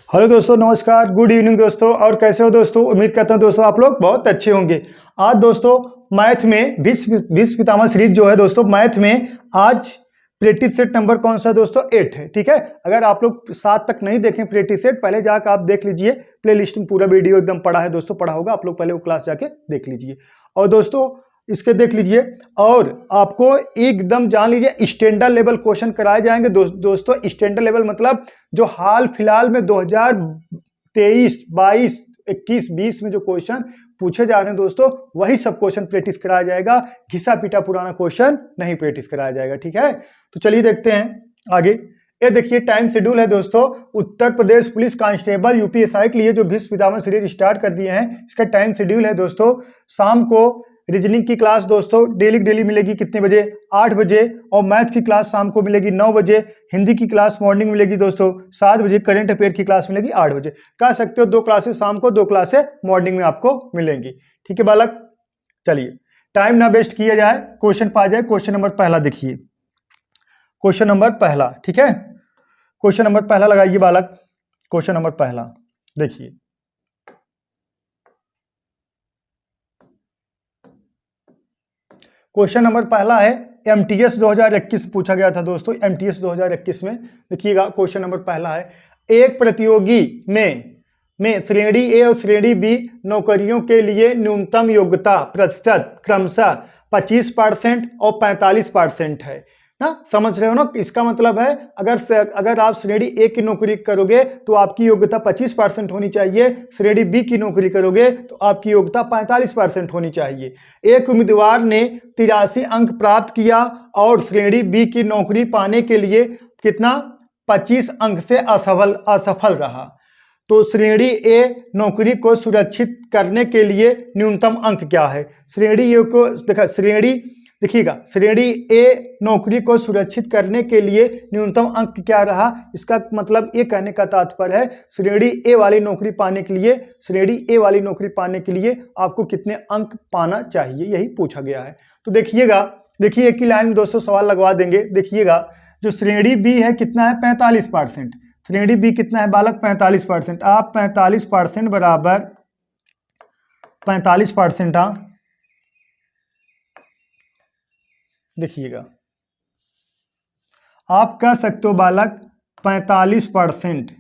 Hello दोस्तों, नमस्कार, good evening दोस्तों। और कैसे हो दोस्तों? उम्मीद करता हूं दोस्तों आप लोग बहुत अच्छे होंगे। आज दोस्तों मैथ में भीष्म पितामह सीरीज जो है दोस्तों, मैथ में आज प्रैक्टिस सेट नंबर कौन सा दोस्तों? 8 है। ठीक है, अगर आप लोग 7 तक नहीं देखें प्रैक्टिस सेट, पहले जाकर आप देख लीजिए। प्ले लिस्ट में पूरा वीडियो एकदम पड़ा है दोस्तों, पढ़ा होगा, आप लोग पहले वो क्लास जाके देख लीजिए। और दोस्तों इसके देख लीजिए, और आपको एकदम जान लीजिए स्टैंडर्ड लेवल क्वेश्चन कराए जाएंगे दोस्तों। स्टैंडर्ड लेवल मतलब जो हाल फिलहाल में 2023, 22, 21, 20 में जो क्वेश्चन पूछे जा रहे हैं दोस्तों, वही सब क्वेश्चन प्रैक्टिस कराया जाएगा। घिसा पीटा पुराना क्वेश्चन नहीं प्रैक्टिस कराया जाएगा। ठीक है, तो चलिए देखते हैं आगे। ये देखिए टाइम शेड्यूल है दोस्तों। Uttar Pradesh police constable UPSI के लिए जो भीष्म पितामह सीरीज स्टार्ट कर दिए हैं, इसका टाइम शेड्यूल है दोस्तों। शाम को रीजनिंग की क्लास दोस्तों डेली मिलेगी कितने बजे? 8 बजे। और मैथ की क्लास शाम को मिलेगी 9 बजे। हिंदी की क्लास मॉर्निंग मिलेगी दोस्तों 7 बजे। करंट अफेयर की क्लास मिलेगी 8 बजे। कह सकते हो 2 क्लासेस शाम को, 2 क्लासेस मॉर्निंग में आपको मिलेंगी। ठीक है बालक, चलिए टाइम ना वेस्ट किया जाए, क्वेश्चन पा जाए। क्वेश्चन नंबर पहला देखिए, क्वेश्चन नंबर पहला। ठीक है, क्वेश्चन नंबर पहला लगाइए बालक। क्वेश्चन नंबर पहला देखिए, क्वेश्चन नंबर पहला है एमटीएस 2021 पूछा गया था दोस्तों। एमटीएस 2021 में देखिएगा क्वेश्चन नंबर पहला है, एक प्रतियोगी में श्रेणी ए और श्रेणी बी नौकरियों के लिए न्यूनतम योग्यता प्रतिशत क्रमशः 25% और 45% है ना। समझ रहे हो ना? इसका मतलब है अगर आप श्रेणी ए की नौकरी करोगे तो आपकी योग्यता 25% होनी चाहिए। श्रेणी बी की नौकरी करोगे तो आपकी योग्यता 45% होनी चाहिए। एक उम्मीदवार ने 83 अंक प्राप्त किया और श्रेणी बी की नौकरी पाने के लिए कितना 25 अंक से असफल रहा। तो श्रेणी ए नौकरी को सुरक्षित करने के लिए न्यूनतम अंक क्या है? श्रेणी ए को देखिएगा, श्रेणी ए नौकरी को सुरक्षित करने के लिए न्यूनतम अंक क्या रहा? इसका मतलब ये कहने का तात्पर्य है श्रेणी ए वाली नौकरी पाने के लिए, श्रेणी ए वाली नौकरी पाने के लिए आपको कितने अंक पाना चाहिए, यही पूछा गया है। तो देखिएगा, देखिए एक ही लाइन में दोस्तों सवाल लगवा देंगे। देखिएगा जो श्रेणी बी है कितना है? 45%। श्रेणी बी कितना है बालक? 45%। आप 45% बराबर 45% देखिएगा, आप कह सकते हो बालक 45%।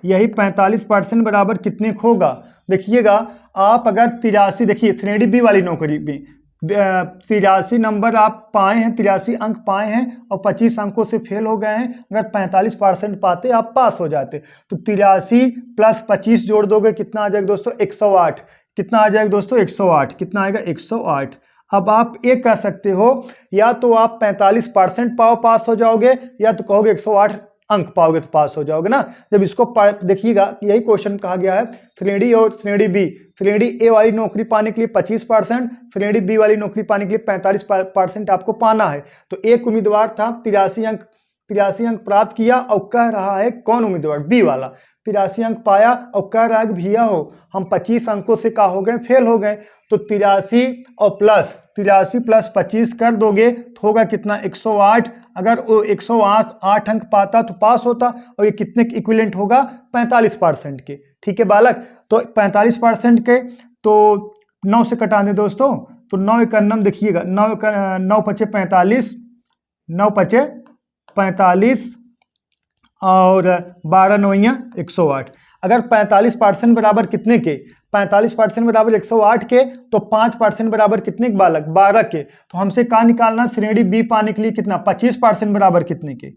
यही 45% बराबर कितने को होगा? देखिएगा, आप अगर 83, देखिए श्रेणी बी वाली नौकरी में 83 नंबर आप पाए हैं, 83 अंक पाए हैं और 25 अंकों से फेल हो गए हैं। अगर 45% पाते आप पास हो जाते। तो 83 प्लस 25 जोड़ दोगे कितना आ जाएगा दोस्तों? 108। कितना आ जाएगा दोस्तों? 108। कितना आएगा? 108। अब आप ये कह सकते हो या तो आप 45% पाओ पास हो जाओगे, या तो कहोगे 108 अंक पाओगे तो पास हो जाओगे ना। जब इसको देखिएगा, यही क्वेश्चन कहा गया है श्रेणी और श्रेणी बी। श्रेणी ए वाली नौकरी पाने के लिए 25%, श्रेणी बी वाली नौकरी पाने के लिए 45% आपको पाना है। तो एक उम्मीदवार था 83 अंक प्राप्त किया और कह रहा है, कौन उम्मीदवार? बी वाला 83 अंक पाया और कह रहा है कि भैया हो हम 25 अंकों से क्या हो गए? फेल हो गए। तो 83 प्लस 25 कर दोगे तो होगा कितना? 108। अगर वो 108 अंक पाता तो पास होता, और ये कितने इक्विवेलेंट होगा? 45% के। ठीक है बालक, तो 45% के तो 9 से कटा दें दोस्तों, तो 9 एक नम देखिएगा, 9 पचे 45, 9 पचे 45 और 12 नौइयाँ 108। अगर 45% बराबर कितने के? 45% बराबर 108 के, तो 5% बराबर कितने के बालक? 12 के। तो हमसे कहाँ निकालना? श्रेणी बी पाने के लिए कितना? 25% बराबर कितने के?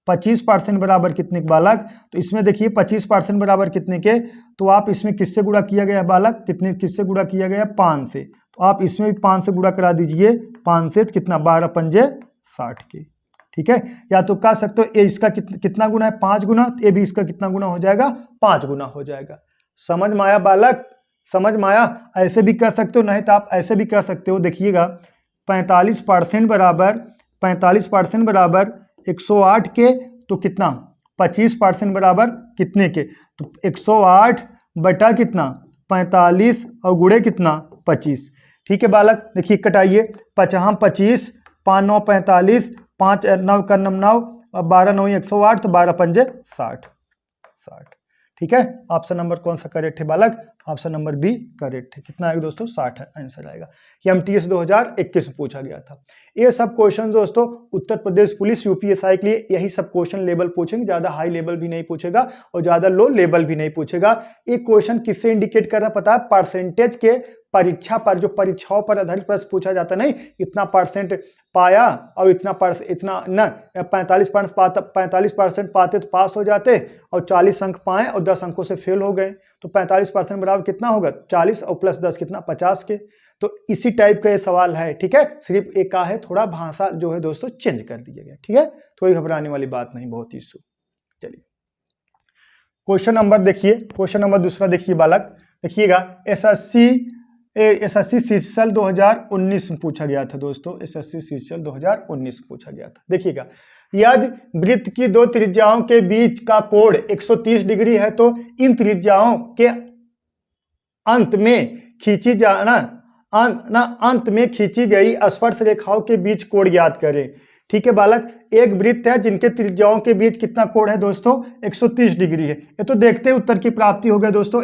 25% बराबर कितने के बालक? तो इसमें देखिए 25% बराबर कितने के, तो आप इसमें किससे गुणा किया गया बालक? किससे गुणा किया गया? 5 से। तो आप इसमें भी 5 से गुणा करा दीजिए। 5 से कितना? 12 पंजे 60 के। ठीक है, या तो कह सकते हो ए इसका कितना गुना है? 5 गुना। तो ए भी इसका कितना गुना हो जाएगा? 5 गुना हो जाएगा। समझ में आया बालक? समझ में आया? ऐसे भी कह सकते हो, नहीं तो आप ऐसे भी कह सकते हो। देखिएगा 45% बराबर 108 के, तो कितना? 25% बराबर कितने के? तो 108 बटा कितना? 45 और गुणे कितना? 25। ठीक है बालक, देखिए कटाइए। 5 25, 5 9 45, 5 9 का 9, 12 9 108, तो 12 पंजे 60। ठीक है, ऑप्शन नंबर कौन सा करेक्ट है बालक? ऑप्शन नंबर बी करेक्ट है। कितना आएगा दोस्तों? 60 आंसर आएगा। ये MTS 2021 में पूछा गया था। ये सब क्वेश्चन दोस्तों उत्तर प्रदेश पुलिस UPSI के लिए यही सब क्वेश्चन लेवल पूछेंगे, ज़्यादा हाई लेवल भी नहीं पूछेगा और ज़्यादा लो लेवल भी नहीं पूछेगा। ये क्वेश्चन किससे इंडिकेट कर रहा पता है? परसेंटेज के परीक्षा पर, जो परीक्षाओं पर आधारित प्रश्न पूछा जाता नहीं, इतना परसेंट पाया और इतना 45% पाते तो पास हो जाते और 40 अंक पाए और 10 अंकों से फेल हो गए, तो 45% बराबर कितना होगा? 40 और प्लस 10 कितना? 50 के। तो इसी टाइप का ये सवाल है, ठीक है। सिर्फ एक का है थोड़ा भाषा जो है दोस्तों चेंज कर दिया गया, ठीक है, कोई घबराने वाली बात नहीं, बहुत ही सु। चलिए क्वेश्चन नंबर देखिए, क्वेश्चन नंबर दूसरा देखिए बालक, देखिएगा SSC शीर्षक 2019 में पूछा गया था दोस्तों, SSC शीर्षक 2019 में पूछा गया था। देखिएगा, यदि वृत्त की दो त्रिज्याओं के बीच का कोण 130 डिग्री है तो इन त्रिज्याओं के अंत में खींची गई स्पर्श रेखाओं के बीच कोण ज्ञात करें। ठीक है बालक, एक वृत्त है जिनके त्रिज्याओं के बीच कितना कोण है दोस्तों? 130 डिग्री है। ये तो देखते उत्तर की प्राप्ति हो गया दोस्तों,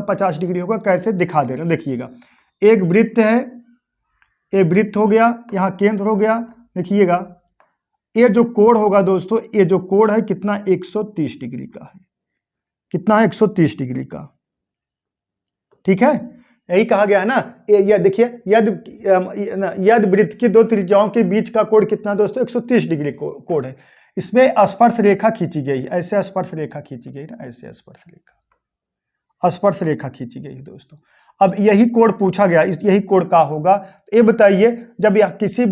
50 डिग्री होगा। कैसे दिखा दे रहे हैं देखिएगा, एक वृत्त है, ये वृत्त हो गया, यहाँ केंद्र हो गया। देखिएगा ये जो कोण होगा दोस्तों, ये जो कोण है कितना? 130 डिग्री का है। कितना है? 130 डिग्री का। ठीक है, यही कहा गया है ना। ये देखिए, यदि वृत्त की दो त्रिज्याओं के बीच का कोण कितना दोस्तों? 130 डिग्री कोण है। इसमें स्पर्श रेखा खींची गई, ऐसे स्पर्श रेखा खींची गई ना, ऐसे स्पर्श रेखा खींची गई है दोस्तों। अब यही कोण पूछा गया, यही कोण का होगा। ये बताइए, जब किसी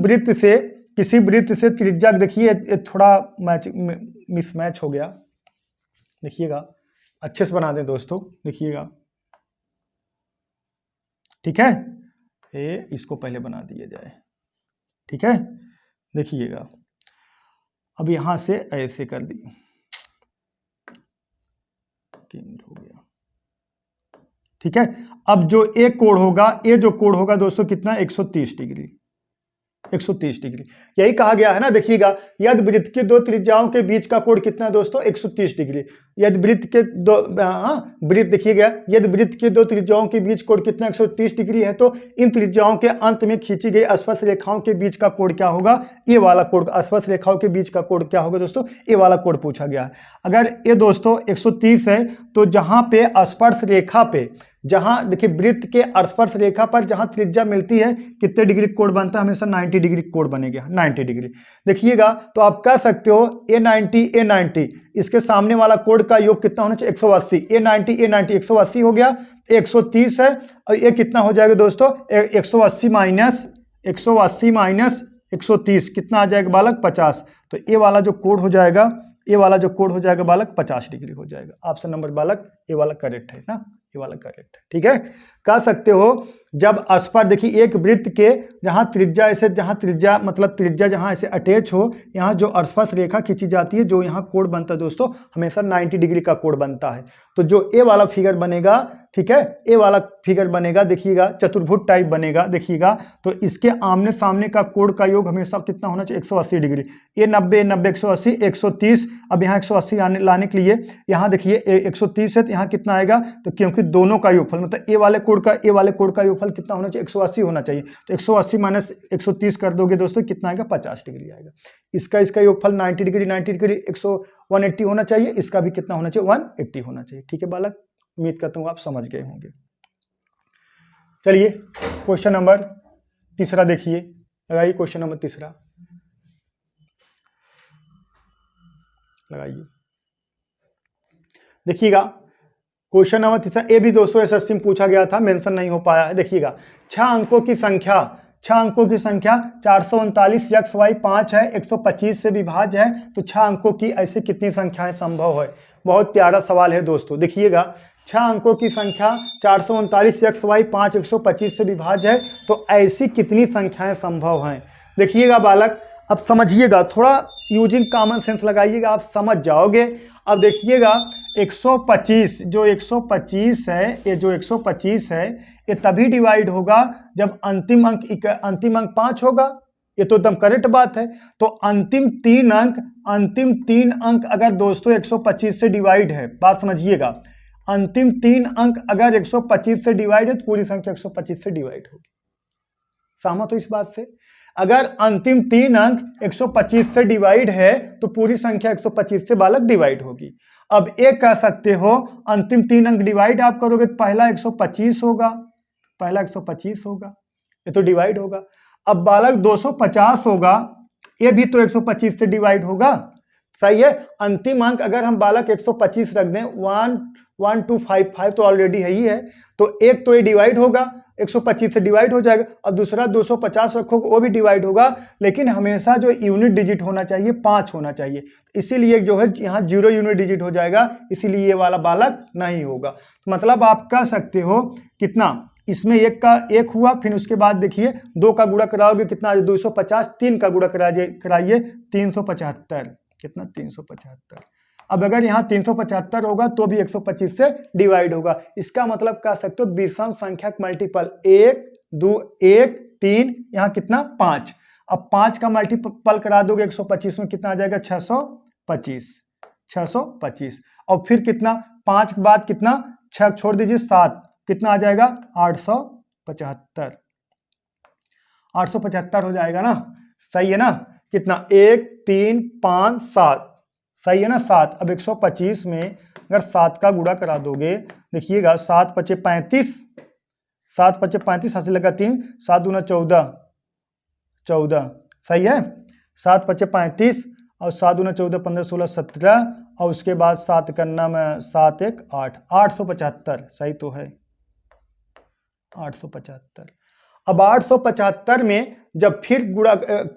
वृत्त से त्रिज्या, देखिए थोड़ा मिसमैच हो गया, देखिएगा अच्छे से बना दें दोस्तों, देखिएगा ठीक है, ये इसको पहले बना दिया जाए। ठीक है, देखिएगा अब यहां से ऐसे कर दी, केंद्र हो गया। ठीक है, अब जो एक कोण होगा, ये जो कोण होगा दोस्तों कितना? 130 डिग्री। 130 डिग्री, यही कहा गया है ना। देखिएगा, यदि वृत्त के दो त्रिज्याओं के बीच का कोण कितना है दोस्तों? 130 डिग्री। यदि वृत्त के दो वृत्त देखिएगा, यदि वृत्त के दो त्रिज्याओं के बीच कोण कितना? 130 डिग्री है, तो इन त्रिज्याओं के अंत में खींची गई स्पर्श रेखाओं के बीच का कोण क्या होगा? ये वाला कोण। स्पर्श रेखाओं के बीच का कोण क्या होगा दोस्तों? ये वाला कोण पूछा गया है। अगर ये दोस्तों 130 है, तो जहां पे स्पर्श रेखा पे, जहां देखिए वृत्त के स्पर्श रेखा पर जहां त्रिज्या मिलती है, कितने डिग्री कोण बनता है? हमेशा 90 डिग्री कोण बनेगा, 90 डिग्री। देखिएगा, तो आप कह सकते हो A90 इसके सामने वाला कोण का योग कितना होना चाहिए? 180। A90 180 हो गया, 130 है और ये कितना हो जाएगा दोस्तों? 180 माइनस 130 कितना आ जाएगा बालक? 50। तो ये वाला जो कोण हो जाएगा, बालक 50 डिग्री हो जाएगा। ऑप्शन नंबर बालक ये वाला करेक्ट है ना, ये वाला करेक्ट है। ठीक है, कह सकते हो जब स्पर्श, देखिए एक वृत्त के जहां त्रिज्या ऐसे, जहां त्रिज्या मतलब त्रिज्या जहां ऐसे अटैच हो, यहाँ जो स्पर्श रेखा खींची जाती है, जो यहाँ कोण बनता है दोस्तों, हमेशा 90 डिग्री का कोण बनता है। तो जो ए वाला फिगर बनेगा, ठीक है, ए वाला फिगर बनेगा, देखिएगा चतुर्भुज टाइप बनेगा, देखिएगा तो इसके आमने सामने का कोण का योग हमेशा कितना होना चाहिए? 180 डिग्री। ये 90 180 130। अब यहाँ 180 लाने के लिए यहाँ देखिए 130 है, तो यहाँ कितना आएगा? तो क्योंकि दोनों का योगफल मतलब ए वाले कोण का योगफल कितना होना चाहिए? 180 होना चाहिए। तो 180 माइनस 130 कर दोगे दोस्तों, कितना आएगा? 50 डिग्री आएगा। इसका योगफल 90 डिग्री 180 होना चाहिए। इसका भी कितना होना चाहिए? 180 होना चाहिए। ठीक है बालक, उम्मीद करता हूँ आप समझ गए होंगे। चलिए क्वेश्चन नंबर तीसरा देखिए, लगाइए क्वेश्चन नंबर तीसरा, लगाइए। देखिएगा क्वेश्चन नंबर तीसरा, ये भी दोस्तों SSC में पूछा गया था, मेंशन नहीं हो पाया है। देखिएगा 6 अंकों की संख्या 439 XY 5 है, 125 से विभाज्य है, तो 6 अंकों की ऐसे कितनी संख्याएं संभव है? बहुत प्यारा सवाल है दोस्तों। देखिएगा 6 अंकों की संख्या 439 XY 5 125 से विभाज्य है, तो ऐसी कितनी संख्याएं संभव हैं? देखिएगा बालक, अब समझिएगा, थोड़ा यूजिंग कॉमन सेंस लगाइएगा, आप समझ जाओगे। अब देखिएगा 125 जो 125 है, ये जो 125 है, ये तभी डिवाइड होगा जब अंतिम अंक 5 होगा। ये तो एकदम करेक्ट बात है। तो अंतिम तीन अंक अगर दोस्तों 125 से डिवाइड है, बात समझिएगा, अंतिम तीन अंक अगर 125 से डिवाइड है तो पूरी संख्या 125 से डिवाइड होगी। सहमत हो इस बात से? अगर अंतिम तीन अंक 125 से डिवाइड है तो पूरी संख्या 125 से बालक डिवाइड होगी। अब एक कह सकते हो अंतिम तीन अंक डिवाइड आप करोगे तो पहला 125 होगा, पहला 125 होगा, ये तो डिवाइड होगा। अब बालक 250 होगा, ये भी तो 125 से डिवाइड होगा, सही है। अंतिम अंक अगर हम बालक 125 रख दें, 11255 तो ऑलरेडी है ही है, तो एक तो ये डिवाइड होगा, 125 से डिवाइड हो जाएगा, और दूसरा 250 रखोगे वो भी डिवाइड होगा, लेकिन हमेशा जो यूनिट डिजिट होना चाहिए 5 होना चाहिए, इसीलिए जो है यहाँ 0 यूनिट डिजिट हो जाएगा, इसीलिए ये वाला बालक नहीं होगा। तो मतलब आप कह सकते हो कितना, इसमें एक का एक हुआ, फिर उसके बाद देखिए 2 का गुणा कराओगे कितना, 250, 3 का गुणा कराइए 375, कितना 375। अब अगर यहाँ 375 होगा तो भी 125 से डिवाइड होगा। इसका मतलब कह सकते हो विषम संख्या मल्टीपल 1 2 1 3, यहाँ कितना 5। अब 5 का मल्टीपल करा दोगे 125 में, कितना आ जाएगा 625। और फिर कितना 5 के बाद कितना 6 छोड़ दीजिए 7, कितना आ जाएगा 875 हो जाएगा ना, सही है ना। कितना 1 3 5 7, सही है ना 7। अब 125 में अगर 7 का गुणा करा दोगे, देखिएगा 7 5 35, 7 5 35, हाथ से लगा 3, 7 दूना 14, सही है। 7 5 35 और 7 दूना 14, 15 16 17, और उसके बाद 7 करना में 7 1 8, 875, सही तो है 875। अब 875 में जब फिर गुणा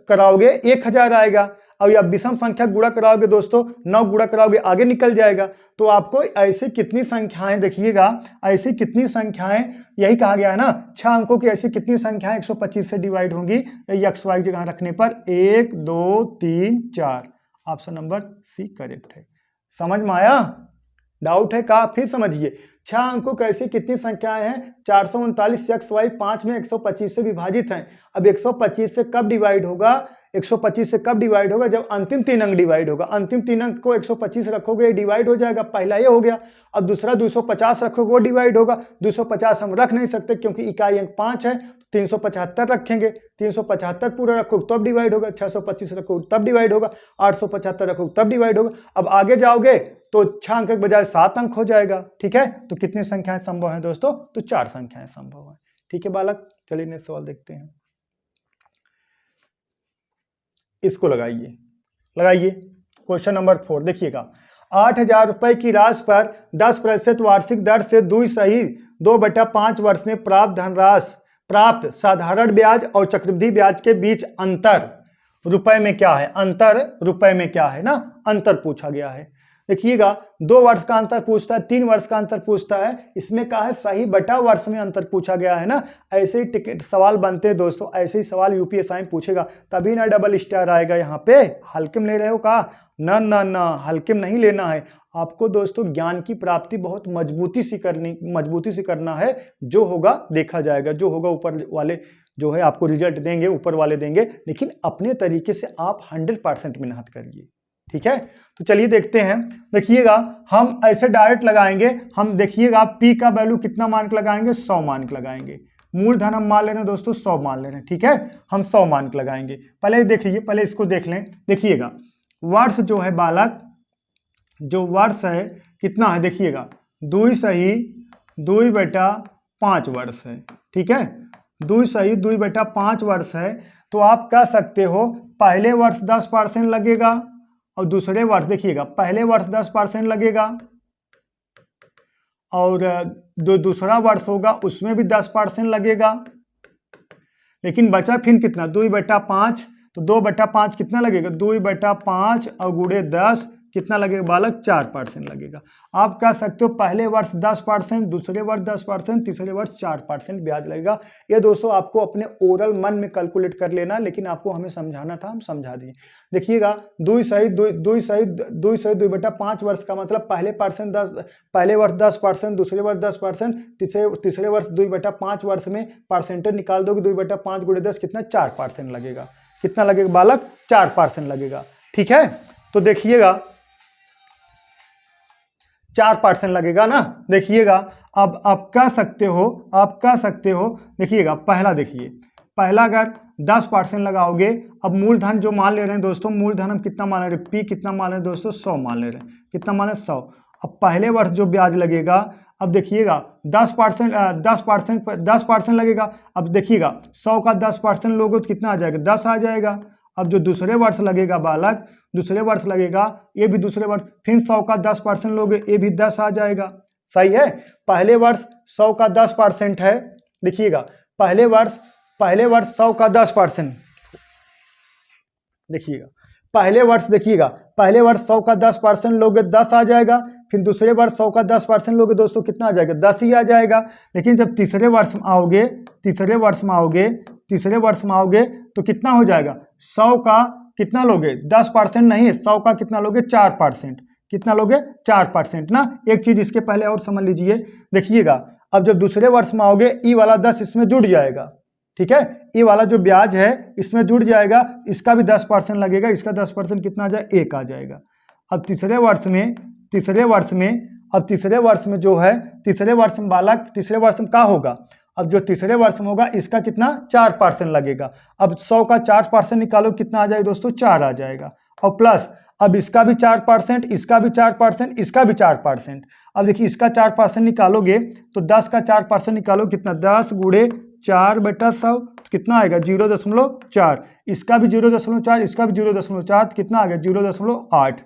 कराओगे 1000 आएगा, और या विषम संख्या गुणा कराओगे दोस्तों 9 गुणा कराओगे आगे निकल जाएगा। तो आपको ऐसे कितनी संख्याएं, देखिएगा ऐसी कितनी संख्याएं, यही कहा गया है ना 6 अंकों की ऐसी कितनी संख्याएं 125 से डिवाइड होंगी, एक्स वाई जगह रखने पर 1 2 3 4, ऑप्शन नंबर सी करेक्ट है। समझ में आया? डाउट है का? फिर समझिए 6 अंकों कैसी कितनी संख्याएं हैं, 439 एक्स वाई 5 में 125 से विभाजित हैं। अब 125 से कब डिवाइड होगा, 125 से कब डिवाइड होगा, जब अंतिम तीन अंक डिवाइड होगा। अंतिम तीन अंक को 125 रखोगे डिवाइड हो जाएगा, पहला ये हो गया। अब दूसरा 250 रखोगे वो डिवाइड होगा। 250 हम रख नहीं सकते क्योंकि इकाई अंक 5 है, 375 रखेंगे, 375 पूरा रखोगे तब डिवाइड होगा, 625 रखोगे तब डिवाइड होगा, 875 रखोगे तब डिवाइड होगा। अब आगे जाओगे तो 6 अंक के बजाय 7 अंक हो जाएगा, ठीक है। तो कितनी संख्याएं संभव हैं दोस्तों, तो 4 संख्याएं संभव हैं, ठीक है बालक। चलिए नेक्स्ट सवाल देखते हैं, इसको लगाइए क्वेश्चन नंबर 4। देखिएगा 8000 रुपए की राशि पर 10% वार्षिक दर से 2/5 वर्ष में प्राप्त साधारण ब्याज और चक्रवृद्धि ब्याज के बीच अंतर रुपए में क्या है, अंतर रुपए में क्या है ना, अंतर पूछा गया है। देखिएगा 2 वर्ष का अंतर पूछता है, 3 वर्ष का अंतर पूछता है, इसमें क्या है सही बटा वर्ष में अंतर पूछा गया है ना। ऐसे ही टिकट सवाल बनते हैं दोस्तों, ऐसे ही सवाल यूपीएससी में पूछेगा, तभी ना डबल स्टार आएगा। यहाँ पे हल्के में ले रहे हो का, ना ना ना हल्के में नहीं लेना है आपको दोस्तों। ज्ञान की प्राप्ति बहुत मजबूती से करना है, जो होगा देखा जाएगा, जो होगा ऊपर वाले जो है आपको रिजल्ट देंगे, ऊपर वाले देंगे, लेकिन अपने तरीके से आप 100% मेहनत करिए, ठीक है। तो चलिए देखते हैं। देखिएगा हम ऐसे डायरेक्ट लगाएंगे, हम देखिएगा P का वैल्यू कितना मार्क लगाएंगे, 100 मार्क लगाएंगे। मूलधन हम मान ले रहे हैं दोस्तों 100 मान ले रहे हैं, ठीक है, हम 100 मार्क लगाएंगे। पहले देखिए, पहले इसको देख लें। देखिएगा वर्ष जो है बालक, जो वर्ष है कितना है, देखिएगा 2/5 वर्ष है, ठीक है, 2/5 वर्ष है। तो आप कह सकते हो पहले वर्ष 10% लगेगा और दूसरे वर्ष, देखिएगा पहले वर्ष 10% लगेगा और जो दूसरा वर्ष होगा उसमें भी 10% लगेगा। लेकिन बचा फिर कितना 2/5, तो 2/5 कितना लगेगा, 2/5 और गुणे 10 कितना लगेगा बालक, 4% लगेगा। आप कह सकते हो पहले वर्ष 10%, दूसरे वर्ष 10%, तीसरे वर्ष 4% ब्याज लगेगा। ये दोस्तों आपको अपने ओरल मन में कैलकुलेट कर लेना, लेकिन आपको हमें समझाना था, हम समझा दिए। देखिएगा 2/5 वर्ष का मतलब पहले वर्ष 10%, दूसरे वर्ष 10%, तीसरे वर्ष 2/5 वर्ष में परसेंटेज निकाल दोगे, 2/5 गुणे 10 कितना 4% लगेगा। कितना लगेगा बालक, 4% लगेगा। ठीक है, तो देखिएगा 4% लगेगा ना। देखिएगा अब आप कह सकते हो, देखिएगा पहला, देखिए पहला अगर 10% लगाओगे, अब मूलधन जो मान ले रहे हैं दोस्तों, मूलधन हम कितना मान रहे हैं, पी कितना मान रहे हैं दोस्तों, 100 मान ले रहे हैं, कितना मान रहे हैं 100। अब पहले वर्ष जो ब्याज लगेगा, अब देखिएगा 10% लगेगा। अब देखिएगा 100 का 10% लोगे तो कितना आ जाएगा, 10 आ जाएगा। अब जो दूसरे वर्ष लगेगा बालक, दूसरे वर्ष लगेगा, ये भी दूसरे वर्ष, फिर 100 का 10% लोगे, ये भी 10 आ जाएगा। सही है, पहले वर्ष 100 का 10% है। देखिएगा पहले वर्ष 100 का 10%, देखिएगा पहले वर्ष, देखिएगा पहले वर्ष 100 का 10% लोगे 10 आ जाएगा, फिर दूसरे वर्ष 100 का 10% लोगे दोस्तों, कितना आ जाएगा, 10 ही आ जाएगा। लेकिन जब तीसरे वर्ष में आओगे तो कितना हो जाएगा, 100 का कितना लोगे, 10% नहीं, 100 का कितना लोगे, 4%। कितना लोगे, 4% ना। एक चीज इसके पहले और समझ लीजिए, देखिएगा अब जब दूसरे वर्ष में आओगे, ई वाला 10 इसमें जुड़ जाएगा। ठीक है, ये वाला जो ब्याज है इसमें जुड़ जाएगा, इसका भी 10% लगेगा, इसका 10% कितना आ जाएगा, 1 आ जाएगा। अब तीसरे वर्ष में जो है, तीसरे वर्ष में बालक, तीसरे वर्ष में क्या होगा, अब जो तीसरे वर्ष में होगा इसका कितना, 4% लगेगा। अब 100 का 4% निकालो, कितना आ जाएगा दोस्तों, 4 आ जाएगा। और प्लस अब इसका भी 4%, इसका भी 4%, इसका भी 4%। अब देखिए इसका 4% निकालोगे तो 10 का 4% निकालो, कितना, 10 गुणे 4/100, कितना आएगा, 0.4। इसका भी 0.4, इसका भी 0.4, कितना आ गया, 0.8।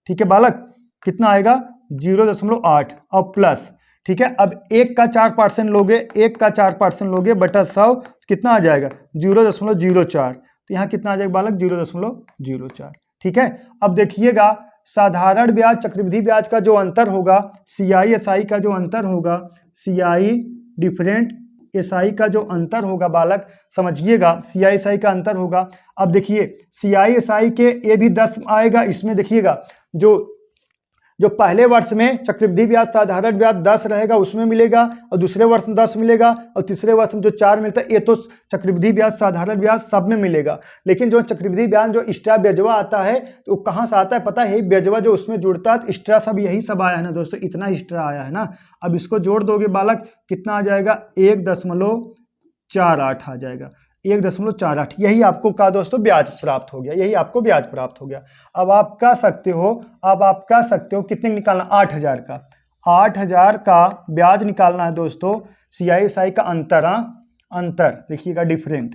ठीक है बालक, कितना आएगा, 0.8 और प्लस। ठीक है, अब 1 का 4% लोगे, 1 का 4% लोगे बटा 100, कितना आ जाएगा, 0.04। तो यहाँ कितना आ जाएगा बालक, 0.04। ठीक है, अब देखिएगा साधारण ब्याज चक्रवृद्धि ब्याज का जो अंतर होगा, CI SI का जो अंतर होगा, CI डिफरेंट SI का जो अंतर होगा बालक, समझिएगा CI SI का अंतर होगा। अब देखिए CI SI के ये भी 10 आएगा, इसमें देखिएगा जो पहले वर्ष में चक्रवृद्धि ब्याज साधारण ब्याज 10 रहेगा उसमें मिलेगा, और दूसरे वर्ष में 10 मिलेगा, और तीसरे वर्ष में जो 4 मिलता है, ये तो चक्रवृद्धि ब्याज साधारण ब्याज सब में मिलेगा। लेकिन जो चक्रवृद्धि ब्याज जो एक्स्ट्रा ब्याजवा आता है, तो कहाँ से आता है पता है, ब्याजवा जो उसमें जुड़ता है, एक्स्ट्रा सब यही सब आया है ना दोस्तों, इतना एक्स्ट्रा आया है ना। अब इसको जोड़ दोगे बालक, कितना आ जाएगा, 1.48 आ जाएगा, 1.48। यही आपको का दोस्तों ब्याज प्राप्त हो गया, यही आपको ब्याज प्राप्त हो गया। अब आप कह सकते हो कितने निकालना, 8000 का, 8000 का ब्याज निकालना है दोस्तों। CI SI का अंतर देखिएगा, डिफरेंट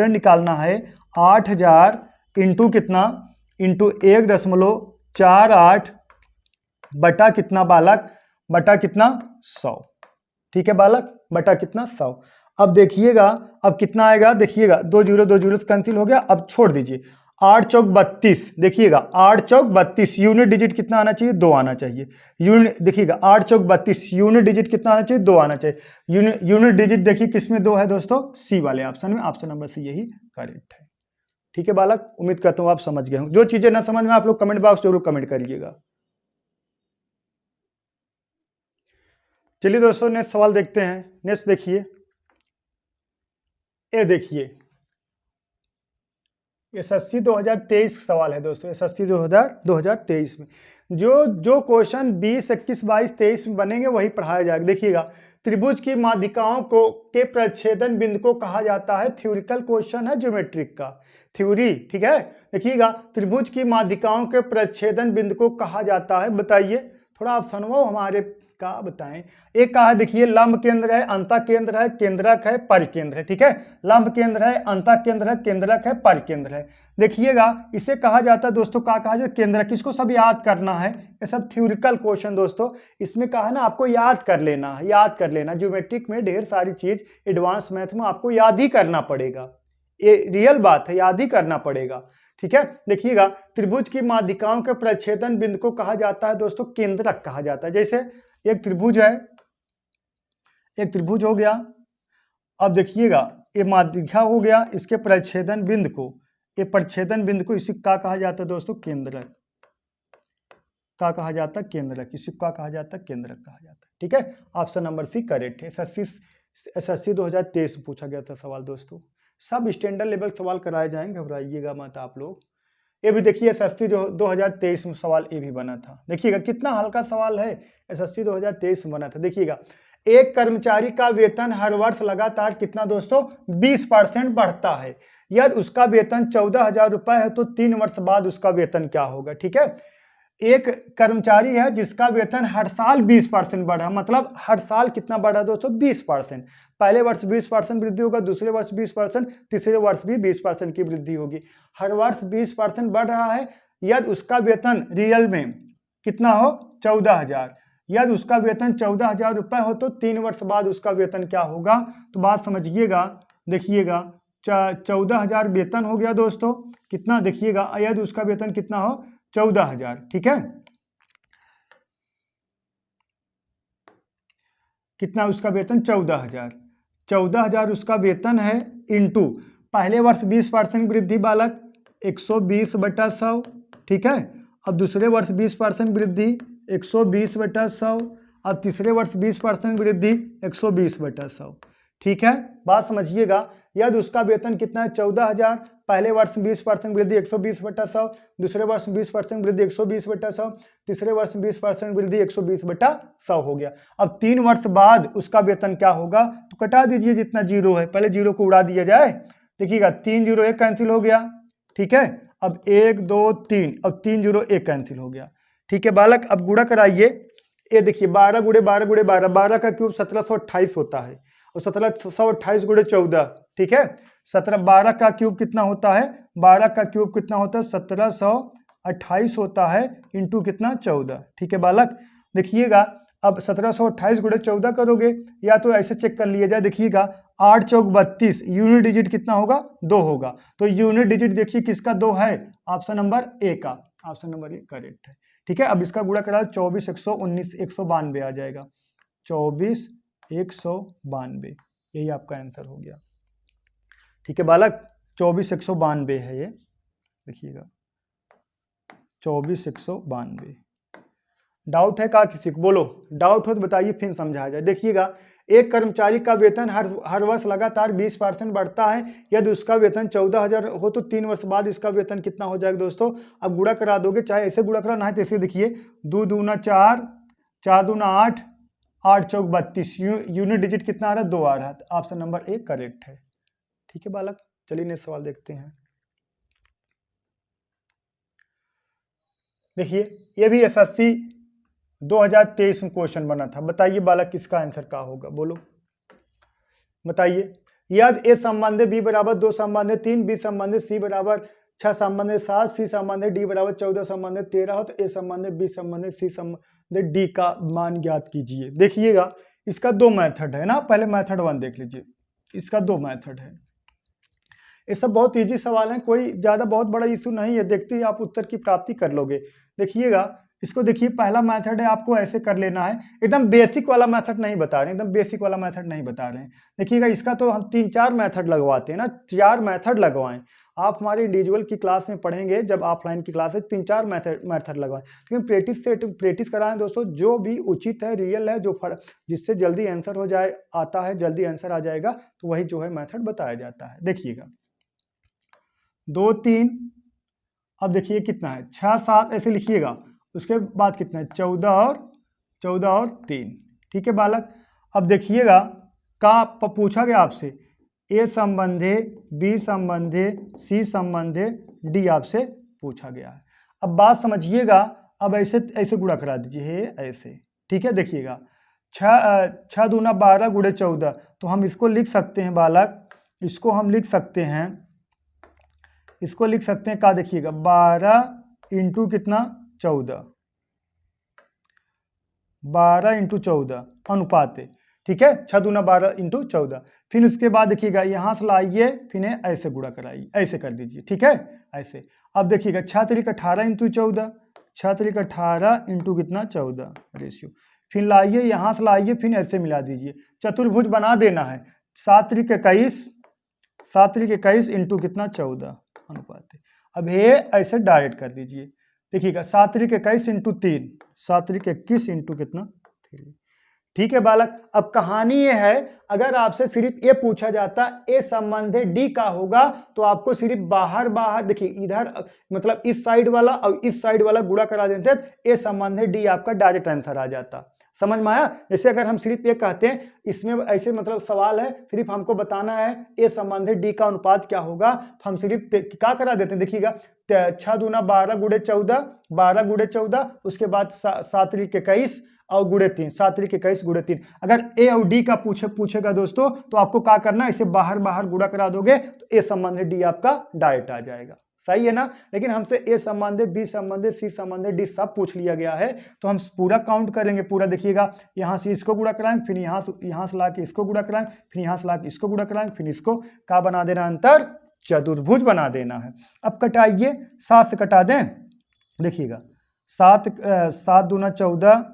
निकालना है। 8000 इंटू कितना, इंटू 1.48 बटा कितना बालक, बटा कितना 100। ठीक है बालक, बटा कितना 100। अब देखिएगा अब कितना आएगा, देखिएगा 2 0 से कैंसिल हो गया। अब छोड़ दीजिए, 8 चौक 32, देखिएगा 8 चौक 32, यूनिट डिजिट कितना आना चाहिए, 2 आना चाहिए। यूनिट देखिएगा 8 चौक 32, यूनिट डिजिट कितना आना चाहिए, 2 आना चाहिए। यूनिट डिजिट देखिए किसमें 2 है दोस्तों, सी वाले ऑप्शन में, ऑप्शन नंबर सी यही करेक्ट है। ठीक है बालक, उम्मीद करता हूँ आप समझ गए हों। जो चीजें ना समझ में आप लोग कमेंट बॉक्स जरूर कमेंट करिएगा। चलिए दोस्तों नेक्स्ट सवाल देखते हैं। नेक्स्ट देखिए, ये देखिए SSC 2023 सवाल है दोस्तों। SSC 2023 में जो क्वेश्चन 20, 21, 22, 23 में बनेंगे वही पढ़ाया जाएगा। देखिएगा त्रिभुज की माध्यिकाओं के प्रच्छेदन बिंदु को कहा जाता है, थ्योरिकल क्वेश्चन है, ज्योमेट्रिक का थ्योरी। ठीक है, देखिएगा त्रिभुज की माध्यिकाओं के प्रच्छेदन बिंदु को कहा जाता है, बताइए थोड़ा ऑप्शन वो हमारे का बताएं। एक कहा है, देखिए लंब केंद्र है, अंतः केंद्र है, केंद्रक है, परिकेंद्र है। ठीक है, लंब केंद्र है, अंतः केंद्र है, केंद्रक है, परिकेंद्र है। देखिएगा इसे कहा जाता है दोस्तों, क्या कहा जाता है, केंद्रक। इसको सब याद करना है, ये सब थ्योरिकल क्वेश्चन दोस्तों। इसमें कहा ना आपको याद कर लेना है, याद कर लेना। ज्योमेट्रिक में ढेर सारी चीज एडवांस मैथ में आपको याद ही करना पड़ेगा, ये रियल बात है, याद ही करना पड़ेगा। ठीक है, देखिएगा त्रिभुज की माध्यिकाओं के प्रच्छेदन बिंदु को कहा जाता है दोस्तों, केंद्रक कहा जाता है। जैसे एक त्रिभुज है, एक त्रिभुज हो गया। अब देखिएगा ये माध्यिका हो गया, इसके प्रच्छेदन बिंदु को, ये प्रच्छेदन बिंदु को इसी का कहा जाता है दोस्तों, केंद्रक का कहा जाता है, केंद्रक। इसी का कहा जाता है, केंद्रक कहा जाता है। ठीक है, ऑप्शन नंबर सी करेक्ट है। SSC 2023 में पूछा गया था सवाल दोस्तों। सब स्टैंडर्ड लेवल सवाल कराए जाएंगे, घबराइएगा मत आप लोग। ये भी देखिए एसएससी जो 2023 में सवाल ये भी बना था, देखिएगा कितना हल्का सवाल है, एसएससी 2023 में बना था। देखिएगा एक कर्मचारी का वेतन हर वर्ष लगातार कितना दोस्तों 20% बढ़ता है, यदि उसका वेतन 14,000 रुपए है तो 3 वर्ष बाद उसका वेतन क्या होगा। ठीक है, एक कर्मचारी है जिसका वेतन हर साल 20% बढ़ा, मतलब हर साल कितना बढ़ा दोस्तों 20%। पहले वर्ष 20% वृद्धि होगा, दूसरे वर्ष 20%, तीसरे वर्ष भी 20% की वृद्धि होगी। हर वर्ष 20% बढ़ रहा है, यदि उसका वेतन रियल में कितना हो 14,000, यदि उसका वेतन 14,000 रुपए हो तो 3 वर्ष बाद उसका वेतन क्या होगा। तो बात समझिएगा, देखिएगा 14,000 वेतन हो गया दोस्तों, कितना देखिएगा यदि उसका वेतन कितना हो 14,000। ठीक है, कितना उसका वेतन 14,000, 14,000 उसका वेतन है, इंटू पहले वर्ष 20% वृद्धि बालक 120/100। ठीक है, अब दूसरे वर्ष 20% वृद्धि 120/100, अब तीसरे वर्ष 20% वृद्धि 120/100। ठीक है, बात समझिएगा, यदि उसका वेतन कितना है 14,000, पहले वर्ष 20% वृद्धि 120/100, दूसरे वर्ष 20% वृद्धि 120/100, तीसरे वर्ष 20% वृद्धि 120/100 हो गया। अब 3 वर्ष बाद उसका वेतन क्या होगा, तो कटा दीजिए जितना जीरो है, पहले जीरो को उड़ा दिया जाए। देखिएगा 3 0 1 कैंसिल हो गया। ठीक है, अब 1 2 3, अब 3 0 1 कैंसिल हो गया। ठीक है बालक, अब गुणा कराइए, ये देखिए 12 × 12 × 12, 12 का क्यूब 1728 होता है, और 1728 × 14। ठीक है, 12 का क्यूब कितना होता है, 12 का क्यूब कितना होता है 1728 होता है, इंटू कितना 14। ठीक है बालक, देखिएगा अब 1728 × 14 करोगे, या तो ऐसे चेक कर लिया जाए, देखिएगा 8 चौक 32, यूनिट डिजिट कितना होगा 2 होगा, तो यूनिट डिजिट देखिए किसका 2 है, ऑप्शन नंबर ए का, ऑप्शन नंबर ए करेक्ट है। ठीक है, अब इसका गुणा करा 24 119 192 आ जाएगा, 24 192, यही आपका आंसर हो गया। ठीक है बालक, 24 192 है ये, देखिएगा 24 192। डाउट है का किसी को, बोलो डाउट हो तो बताइए, फिर समझाया जाए। देखिएगा एक कर्मचारी का वेतन हर वर्ष लगातार 20% बढ़ता है, यदि उसका वेतन 14,000 हो तो 3 वर्ष बाद इसका वेतन कितना हो जाएगा दोस्तों। अब गुणा करा दोगे, चाहे ऐसे गुणा करा ना है तो ऐसे, देखिए 2 दूना 4, 4 दूना 8, 8 चौक 32, यूनिट डिजिट कितना आ रहा है 2 आ रहा है, ऑप्शन नंबर ए करेक्ट है। ठीक है बालक, चलिए नेक्स्ट सवाल देखते हैं। देखिए ये भी एसएससी 2023 में क्वेश्चन बना था, बताइए बालक किसका आंसर क्या होगा, बोलो बताइए। यदि ए संबंधित बी बराबर 2 संबंधित 3, बी संबंधित सी बराबर 6 संबंधित 7, सी संबंधित डी बराबर 14 संबंधित 13 हो तो ए संबंधित बी संबंधित सी संबंधित डी का मान ज्ञात कीजिए। देखिएगा इसका 2 मेथड है ना, पहले मेथड 1 देख लीजिए, इसका 2 मेथड है। ये सब बहुत इजी सवाल है, कोई ज़्यादा बहुत बड़ा इशू नहीं है, देखते ही आप उत्तर की प्राप्ति कर लोगे। देखिएगा इसको, देखिए पहला मेथड है, आपको ऐसे कर लेना है, एकदम बेसिक वाला मेथड नहीं बता रहे हैं, एकदम बेसिक वाला मेथड नहीं बता रहे हैं। देखिएगा इसका तो हम 3-4 मेथड लगवाते हैं ना, 4 मेथड लगवाएं। आप हमारे इंडिविजुअल की क्लास में पढ़ेंगे, जब ऑफलाइन की क्लास है 3-4 मेथड लगवाएं, लेकिन प्रैक्टिस कराएं दोस्तों, जो भी उचित है, रियल है, जो जिससे जल्दी आंसर हो जाए, आता है जल्दी आंसर आ जाएगा, तो वही जो है मेथड बताया जाता है। देखिएगा 2 3, अब देखिए कितना है 6 7, ऐसे लिखिएगा, उसके बाद कितना है 14 और 3। ठीक है बालक, अब देखिएगा का पूछा गया आपसे ए संबंधे बी संबंधे सी संबंधे डी आपसे पूछा गया है। अब बात समझिएगा, अब ऐसे गुणा करा दीजिए ऐसे। ठीक है, देखिएगा 6 दूना 12 गुणे 14, तो हम इसको लिख सकते हैं बालक, इसको हम लिख सकते हैं, इसको लिख सकते हैं का, देखिएगा 12 इंटू कितना 14, 12 इंटू 14 अनुपात है। ठीक है, 6 दूना 12 इंटू 14, फिर उसके बाद देखिएगा यहाँ से लाइए, फिर ऐसे गुणा कराइए, ऐसे कर दीजिए। ठीक है, ऐसे। अब देखिएगा 6 3 18 इंटू 14, 6 3 18 इंटू कितना 14 रेशियो, फिर लाइए यहाँ से लाइए, फिर ऐसे मिला दीजिए, चतुर्भुज बना देना है। 7 3 21, 7 3 21 इंटू कितना 14 अनुपात है। अब ये ऐसे डायरेक्ट कर दीजिए, देखिएगा 7 3 21 इंटू 3, 7 3 21 इंटू कितना 3, ठीक है बालक। अब कहानी ये है, अगर आपसे सिर्फ ये पूछा जाता ए संबंध डी का होगा तो आपको सिर्फ बाहर बाहर देखिए इधर मतलब इस साइड वाला और इस साइड वाला गुणा करा देते, ए संबंध डी आपका डायरेक्ट आंसर आ जाता। समझ में आया? जैसे अगर हम सिर्फ ये कहते हैं इसमें ऐसे मतलब सवाल है सिर्फ हमको बताना है ए संबंध डी का अनुपात क्या होगा, तो हम सिर्फ क्या करा देते हैं, देखिएगा 6 दूना 12 गुणे 14, 12 गुणे 14, उसके बाद 7 त्रिक 21 और गुणे 3, 7 त्रिक 21 गुणे 3। अगर ए और डी का पूछेगा दोस्तों तो आपको क्या करना है, इसे बाहर बाहर गुणा करा दोगे तो ए संबंध डी आपका डायरेक्ट आ जाएगा। सही है ना? लेकिन हमसे ए संबंध बी संबंध सी संबंध डी सब पूछ लिया गया है, तो हम पूरा काउंट करेंगे पूरा। देखिएगा यहाँ से इसको गुणा कराएंगे, फिर यहाँ से ला के इसको गुणा कराएंगे, फिर यहाँ से ला के इसको गुणा कराएंगे, फिर इसको क्या बना देना, अंतर चतुर्भुज बना देना है। अब कटाइए, 7 से कटा दें, देखिएगा 7 दूना 14,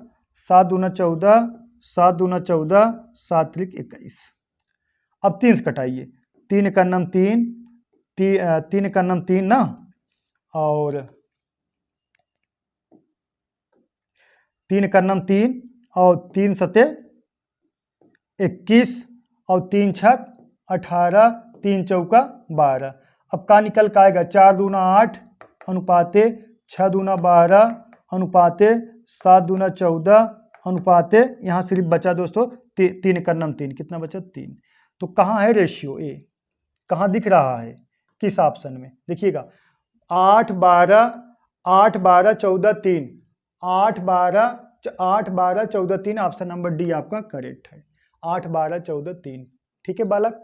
7 दूना 14, 7 दूना 14, 7 त्रिक 21। अब 3 से कटाइए, 3 का नम 3, 3 का नम 3 ना, और 3 का नम 3 और 3 सते 21 और 3 छक 18, 3 चौका 12। अब का निकल का आएगा, 4 दूना 8 अनुपाते 6 दूना 12 अनुपाते 7 दूना 14 अनुपाते, यहाँ सिर्फ बचा दोस्तों 3 का नम 3, कितना बचा 3। तो कहाँ है रेशियो ए, कहाँ दिख रहा है, किस ऑप्शन में, देखिएगा 8 12 14 3, 8 12 14 3, ऑप्शन नंबर डी आपका करेक्ट है, 8 12 14 3। ठीक है बालक,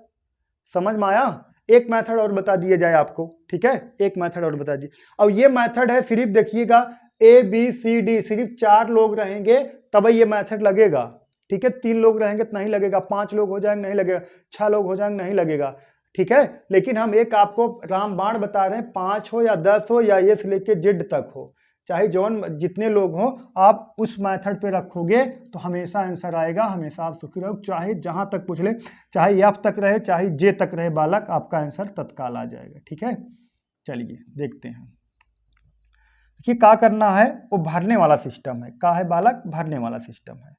समझ में आया? एक मेथड और बता दिया जाए आपको, ठीक है, एक मेथड और बता दिए। अब ये मेथड है सिर्फ देखिएगा ए बी सी डी, सिर्फ 4 लोग रहेंगे तब ये मेथड लगेगा, ठीक है। 3 लोग रहेंगे तो नहीं लगेगा, 5 लोग हो जाएंगे नहीं लगेगा, 6 लोग हो जाएंगे नहीं लगेगा, ठीक है। लेकिन हम एक आपको रामबाण बता रहे हैं, 5 हो या 10 हो या ए से लेके जेड तक हो, चाहे जौन जितने लोग हो, आप उस मेथड पे रखोगे तो हमेशा आंसर आएगा, हमेशा आप सुखी रहो। चाहे जहां तक पूछ ले, चाहे एफ तक रहे चाहे जे तक रहे बालक, आपका आंसर तत्काल आ जाएगा, ठीक है। चलिए देखते हैं कि क्या करना है, वो भरने वाला सिस्टम है। क्या है बालक? भरने वाला सिस्टम है।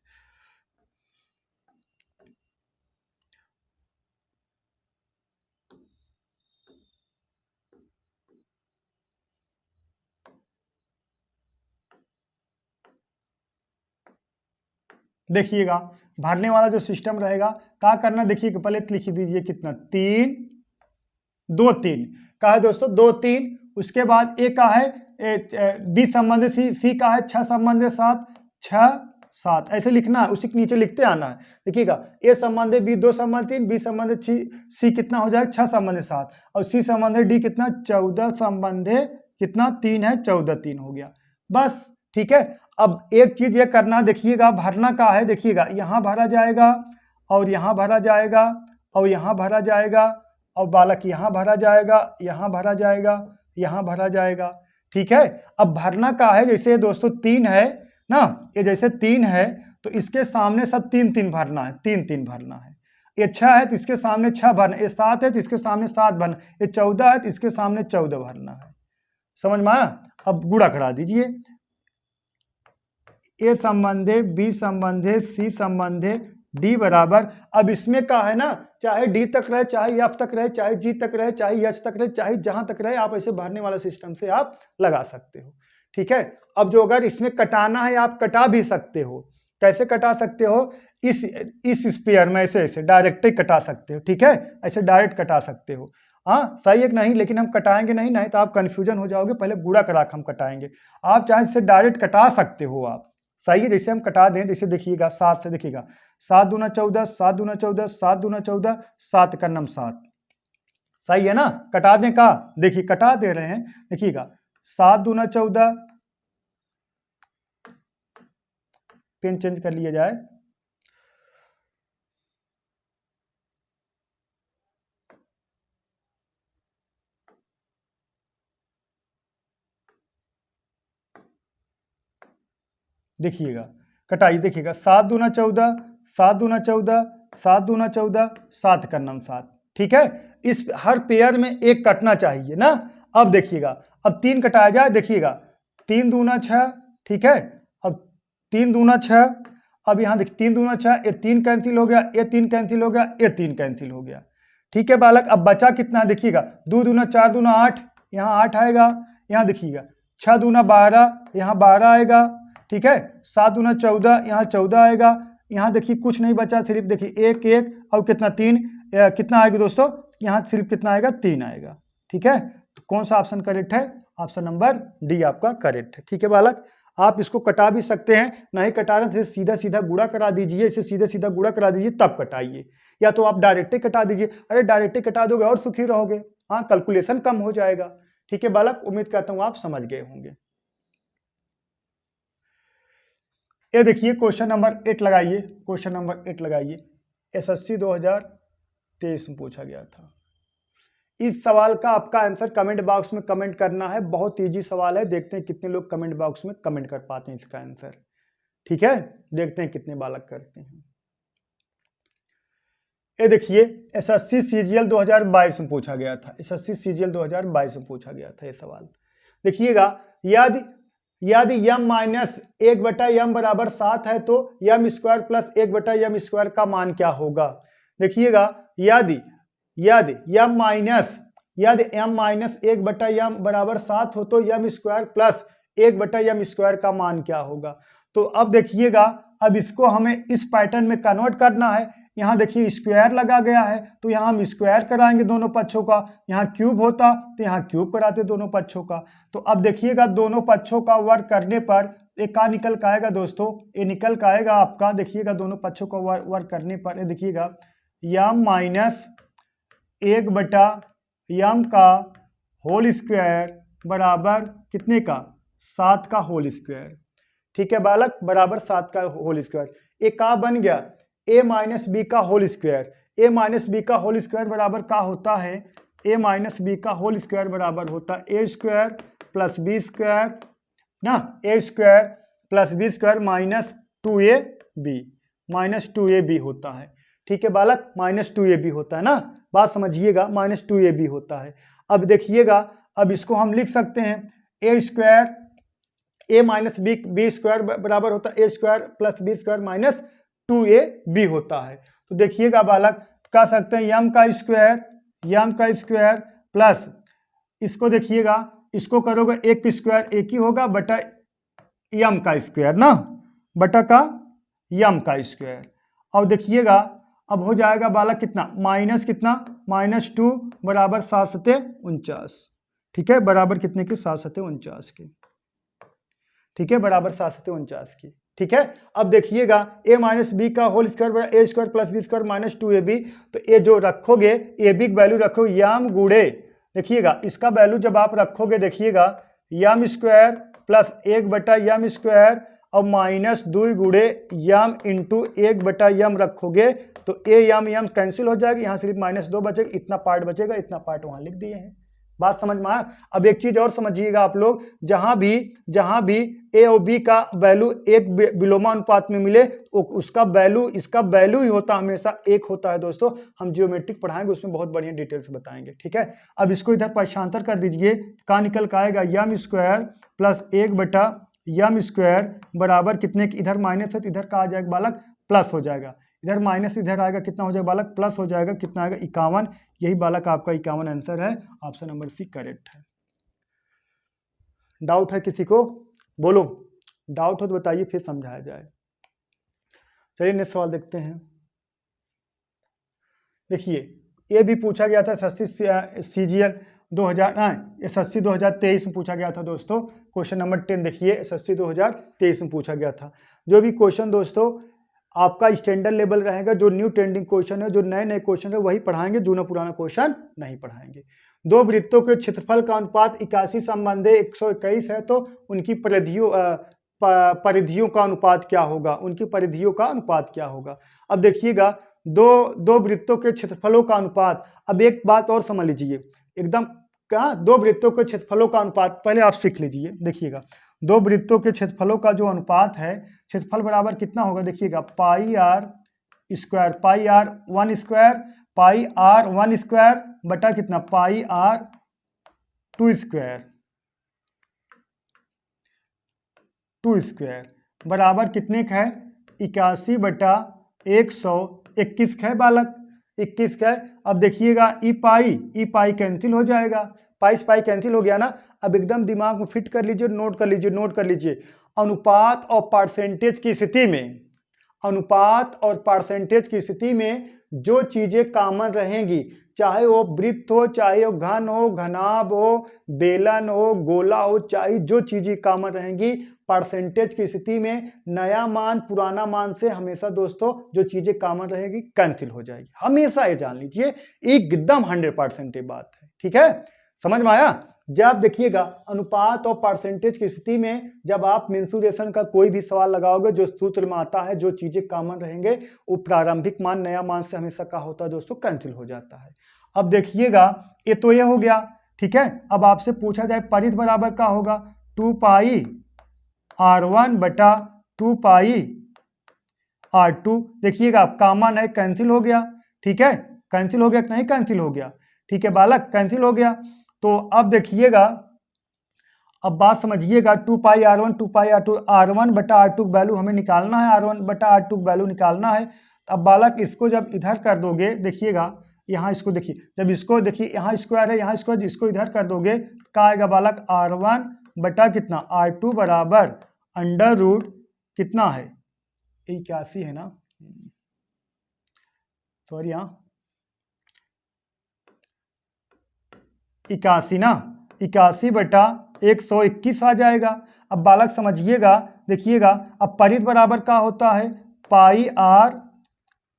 देखिएगा भरने वाला जो सिस्टम रहेगा, क्या करना, देखिए पहले लिख दीजिए कितना, 3 2 3 का है दोस्तों, 2 3। उसके बाद ए का है बी संबंध सी का है 6 संबंध 7, 6 7 ऐसे लिखना है, उसी के नीचे लिखते आना है। देखिएगा ए संबंध बी 2 संबंध 3, बी संबंध सी कितना हो जाएगा 6 संबंध 7, और सी संबंध डी कितना 14 संबंध कितना 3 है, 14 3 हो गया बस, ठीक है। अब एक चीज ये करना, देखिएगा भरना का है, देखिएगा यहाँ भरा जाएगा और यहाँ भरा जाएगा और यहाँ भरा जाएगा और बालक यहाँ भरा जाएगा, यहाँ भरा जाएगा, यहाँ भरा जाएगा, ठीक है। अब भरना का है, जैसे दोस्तों 3 है ना, ये जैसे 3 है तो इसके सामने सब 3 3 भरना है, 3 3 भरना है। ये 6 है तो इसके सामने 6 भरना, ये 7 है तो इसके सामने 7 भरना, ये 14 है तो इसके सामने 14 भरना है। समझ में आया? अब गुणा करा दीजिए, ए संबंधे बी संबंधे सी संबंधे डी बराबर, अब इसमें क्या है ना, चाहे डी तक रहे, चाहे एफ तक रहे, चाहे जी तक रहे, चाहे एच तक रहे, चाहे जहां तक रहे, आप ऐसे भरने वाला सिस्टम से आप लगा सकते हो, ठीक है। अब जो अगर इसमें कटाना है, आप कटा भी सकते हो। कैसे कटा सकते हो? इस स्पेयर में ऐसे ऐसे डायरेक्ट ही कटा सकते हो, ठीक है, ऐसे डायरेक्ट कटा सकते हो। हाँ सही है कि नहीं? लेकिन हम कटाएंगे नहीं, नहीं तो आप कंफ्यूजन हो जाओगे, पहले गुणा करा के हम कटाएंगे। आप चाहे इससे डायरेक्ट कटा सकते हो आप, सही है। जैसे हम कटा दें, जैसे देखिएगा 7 से, देखिएगा 7 दूना 14, 7 दूना 14, 7 दूना 14, 7 का नम 7, सही है ना। कटा दें का, देखिए कटा दे रहे हैं, देखिएगा 7 दूना 14, पेन चेंज कर लिया जाए, देखिएगा कटाई, देखिएगा 7 दूना 14, 7 दूना 14, 7 दूना 14, 7 का नम 7, ठीक है। इस हर पेयर में एक कटना चाहिए ना। अब देखिएगा, अब 3 कटाया जाए, देखिएगा 3 दूना 6, ठीक है। अब 3 दूना 6 अब यहाँ देखिए 3 दूना 6, ये 3 कैंसिल हो गया, ये 3 कैंसिल हो गया, ये 3 कैंसिल हो गया। ठीक है बालक, अब बचा कितना है देखिएगा, 2 दूना 4 दूना 8, यहाँ 8 आएगा। यहाँ देखिएगा 6 दूना 12, यहाँ 12 आएगा। ठीक है, 7 दूना 14, यहाँ 14 आएगा। यहाँ देखिए कुछ नहीं बचा, सिर्फ देखिए 1 1 और कितना 3, कितना आएगा दोस्तों, यहाँ सिर्फ कितना आएगा 3 आएगा। ठीक है, तो कौन सा ऑप्शन करेक्ट है, ऑप्शन नंबर डी आपका करेक्ट है। ठीक है बालक, आप इसको कटा भी सकते हैं, नहीं कटा रहे तो सीधा सीधा गुणा करा दीजिए, इसे सीधा सीधा गुणा करा दीजिए तब कटाइए, या तो आप डायरेक्ट ही कटा दीजिए। अरे डायरेक्ट ही कटा दोगे और सुखी रहोगे, हाँ कैलकुलेशन कम हो जाएगा। ठीक है बालक, उम्मीद करता हूँ आप समझ गए होंगे। ये देखिए क्वेश्चन नंबर 8 लगाइए, क्वेश्चन नंबर 8 लगाइए, एसएससी 2023 में पूछा गया था। इस सवाल का आपका आंसर कमेंट बॉक्स में कमेंट करना है, बहुत इजी सवाल है, देखते हैं कितने लोग कमेंट बॉक्स में कमेंट कर पाते हैं इसका आंसर। ठीक है, देखते हैं कितने बालक करते हैं। ये देखिए एसएससी सीजीएल 2022 में पूछा गया था, एसएससी सीजीएल 2022 में पूछा गया था ये सवाल। देखिएगा, यदि यम माइनस 1/m बराबर 7 है तो यम स्क्वायर प्लस 1/m स्क्वायर का मान क्या होगा। देखिएगा, यदि m माइनस 1/m बराबर 7 हो तो यम स्क्वायर प्लस 1/m स्क्वायर का मान क्या होगा। तो अब देखिएगा, अब इसको हमें इस पैटर्न में कन्वर्ट करना है। यहाँ देखिए स्क्वायर लगा गया है तो यहाँ हम स्क्वायर कराएंगे दोनों पक्षों का, यहाँ क्यूब होता तो यहाँ क्यूब कराते दोनों पक्षों का। तो अब देखिएगा दोनों पक्षों का वर्ग करने पर एक का निकल का आएगा दोस्तों, ये निकल का आएगा आपका, देखिएगा दोनों पक्षों का वर्ग करने पर, ये देखिएगा यम माइनस 1/m का होल स्क्वायर बराबर कितने का, 7 का होल स्क्वायर। ठीक है बालक, बराबर 7 का होल स्क्वायर। एक का बन गया a माइनस बी का whole square, a minus b का होल स्क्वायर बराबर का होता है, a माइनस बी का होल स्क्वायर बराबर होता है a square plus b square ना, a square plus b square minus 2ab होता है। ठीक है बालक, माइनस 2ab होता है ना, बात समझिएगा, माइनस 2ab होता है। अब देखिएगा, अब इसको हम लिख सकते हैं a square a minus b square बराबर होता है a square plus b square minus 2ab होता है। तो देखिएगा बालक, कह सकते हैं यम का स्क्वायर प्लस, इसको देखिएगा, इसको करोगे एक स्क्वायर एक ही होगा बटा यम का स्क्वायर ना, बटा का यम का स्क्वायर। और देखिएगा अब हो जाएगा बालक कितना, माइनस कितना, -2 बराबर 7 सते 49। ठीक है, बराबर कितने के, 7 सते 49 के। ठीक है, बराबर 7 सते 49 की। ठीक है, अब देखिएगा a माइनस बी का whole square a square plus b square minus 2ab, तो ये जो रखोगे ab की वैल्यू रखो यम गुड़े, देखिएगा इसका वैल्यू जब आप रखोगे, देखिएगा यम स्क्वायर प्लस 1/m स्क्वायर और माइनस 2 गुड़े यम इंटू 1/m रखोगे तो a यम कैंसिल हो जाएगी, यहाँ सिर्फ -2 बचेगा, इतना पार्ट बचेगा, इतना पार्ट वहाँ लिख दिए हैं। बात समझ में आया। अब एक चीज और समझिएगा आप लोग, जहां भी ए और बी का वैल्यू एक विलोमानुपात में मिले तो उसका वैल्यू, इसका वैल्यू ही होता हमेशा एक होता है दोस्तों। हम जियोमेट्रिक पढ़ाएंगे उसमें बहुत बढ़िया डिटेल से बताएंगे। ठीक है, अब इसको इधर पक्षांतर कर दीजिए, का निकल का आएगा यम स्क्वायर प्लस 1/m स्क्वायर बराबर कितने, इधर माइनस है तो इधर का आ जाएगा बालक प्लस हो जाएगा, इधर माइनस इधर आएगा, कितना हो जाएगा बालक, प्लस हो जाएगा, कितना आएगा 51। यही बालक आपका 51 आंसर है, ऑप्शन नंबर सी करेक्ट है। डाउट है किसी को, बोलो, डाउट हो तो बताइए, फिर समझाया जाए। चलिए नेक्स्ट सवाल देखते हैं। देखिए ये भी पूछा गया था एसएससी सीजीएल 2023 में पूछा गया था दोस्तों। क्वेश्चन नंबर 10 देखिए, एसएससी 2023 में पूछा गया था। जो भी क्वेश्चन दोस्तों आपका स्टैंडर्ड लेवल रहेगा, जो न्यू ट्रेंडिंग क्वेश्चन है, जो नए नए क्वेश्चन है वही पढ़ाएंगे, जूना पुराना क्वेश्चन नहीं पढ़ाएंगे। दो वृत्तों के क्षेत्रफल का अनुपात 81 संबंधे 121 है तो उनकी परिधियों का अनुपात क्या होगा, उनकी परिधियों का अनुपात क्या होगा। अब देखिएगा दो वृत्तों के क्षेत्रफलों का अनुपात, अब एक बात और समझ लीजिए एकदम, क्या दो वृत्तों के क्षेत्रफलों का अनुपात पहले आप सीख लीजिए। देखिएगा दो वृत्तों के क्षेत्रफलों का जो अनुपात है, क्षेत्रफल बराबर कितना होगा, देखिएगा pi R square, pi R 1 square, pi R 1 square बटा कितना, पाई आर 2 स्क्वायर, 2 स्क्वायर बराबर कितने का है, 81/121 है बालक, 21 है। अब देखिएगा ई पाई कैंसिल हो जाएगा, पाई से पाई कैंसिल हो गया ना। अब एकदम दिमाग में फिट कर लीजिए, नोट कर लीजिए, नोट कर लीजिए। अनुपात और परसेंटेज की स्थिति में, अनुपात और परसेंटेज की स्थिति में जो चीजें कॉमन रहेंगी, चाहे वो वृत्त हो, चाहे वो घन हो, घनाभ हो, बेलन हो, गोला हो, चाहे जो चीजें कॉमन रहेंगी, परसेंटेज की स्थिति में नया मान पुराना मान से हमेशा दोस्तों जो चीजें कॉमन रहेगी कैंसिल हो जाएगी। हमेशा ये जान लीजिए, एकदम 100% ये बात है। ठीक है, समझ में आया। जब देखिएगा अनुपात और परसेंटेज की स्थिति में जब आप मेंसुरेशन का कोई भी सवाल लगाओगे, जो सूत्र में आता है, जो चीजें कॉमन रहेंगे, वो प्रारंभिक मान नया मान से हमेशा क्या होता है दोस्तों, कैंसिल हो जाता है। अब देखिएगा ये तो ये हो गया। ठीक है, अब आपसे पूछा जाए परिध बराबर क्या होगा, 2 पाई r1/2 पाई r2। देखिएगा कॉमन है, कैंसिल हो गया। ठीक है, कैंसिल हो गया कि नहीं, कैंसिल हो गया। ठीक है बालक, कैंसिल हो गया। तो अब देखिएगा, अब बात समझिएगा, 2 पाई r1 2 पाई r2, r1/r2 वैल्यू हमें निकालना है, r1/r2 वैल्यू निकालना है। अब बालक इसको जब इधर कर दोगे, देखिएगा यहाँ इसको देखिए, जब इसको देखिए यहाँ स्क्वायर है, यहाँ स्क्वायर, जिसको इधर कर दोगे क्या आएगा बालक, r1 कितना r2 बराबर अंडर रूट कितना है, 81 है ना, सॉरी यहाँ 81 ना, 81/121 आ जाएगा। अब बालक समझिएगा, देखिएगा अब परिध बराबर क्या होता है, पाई r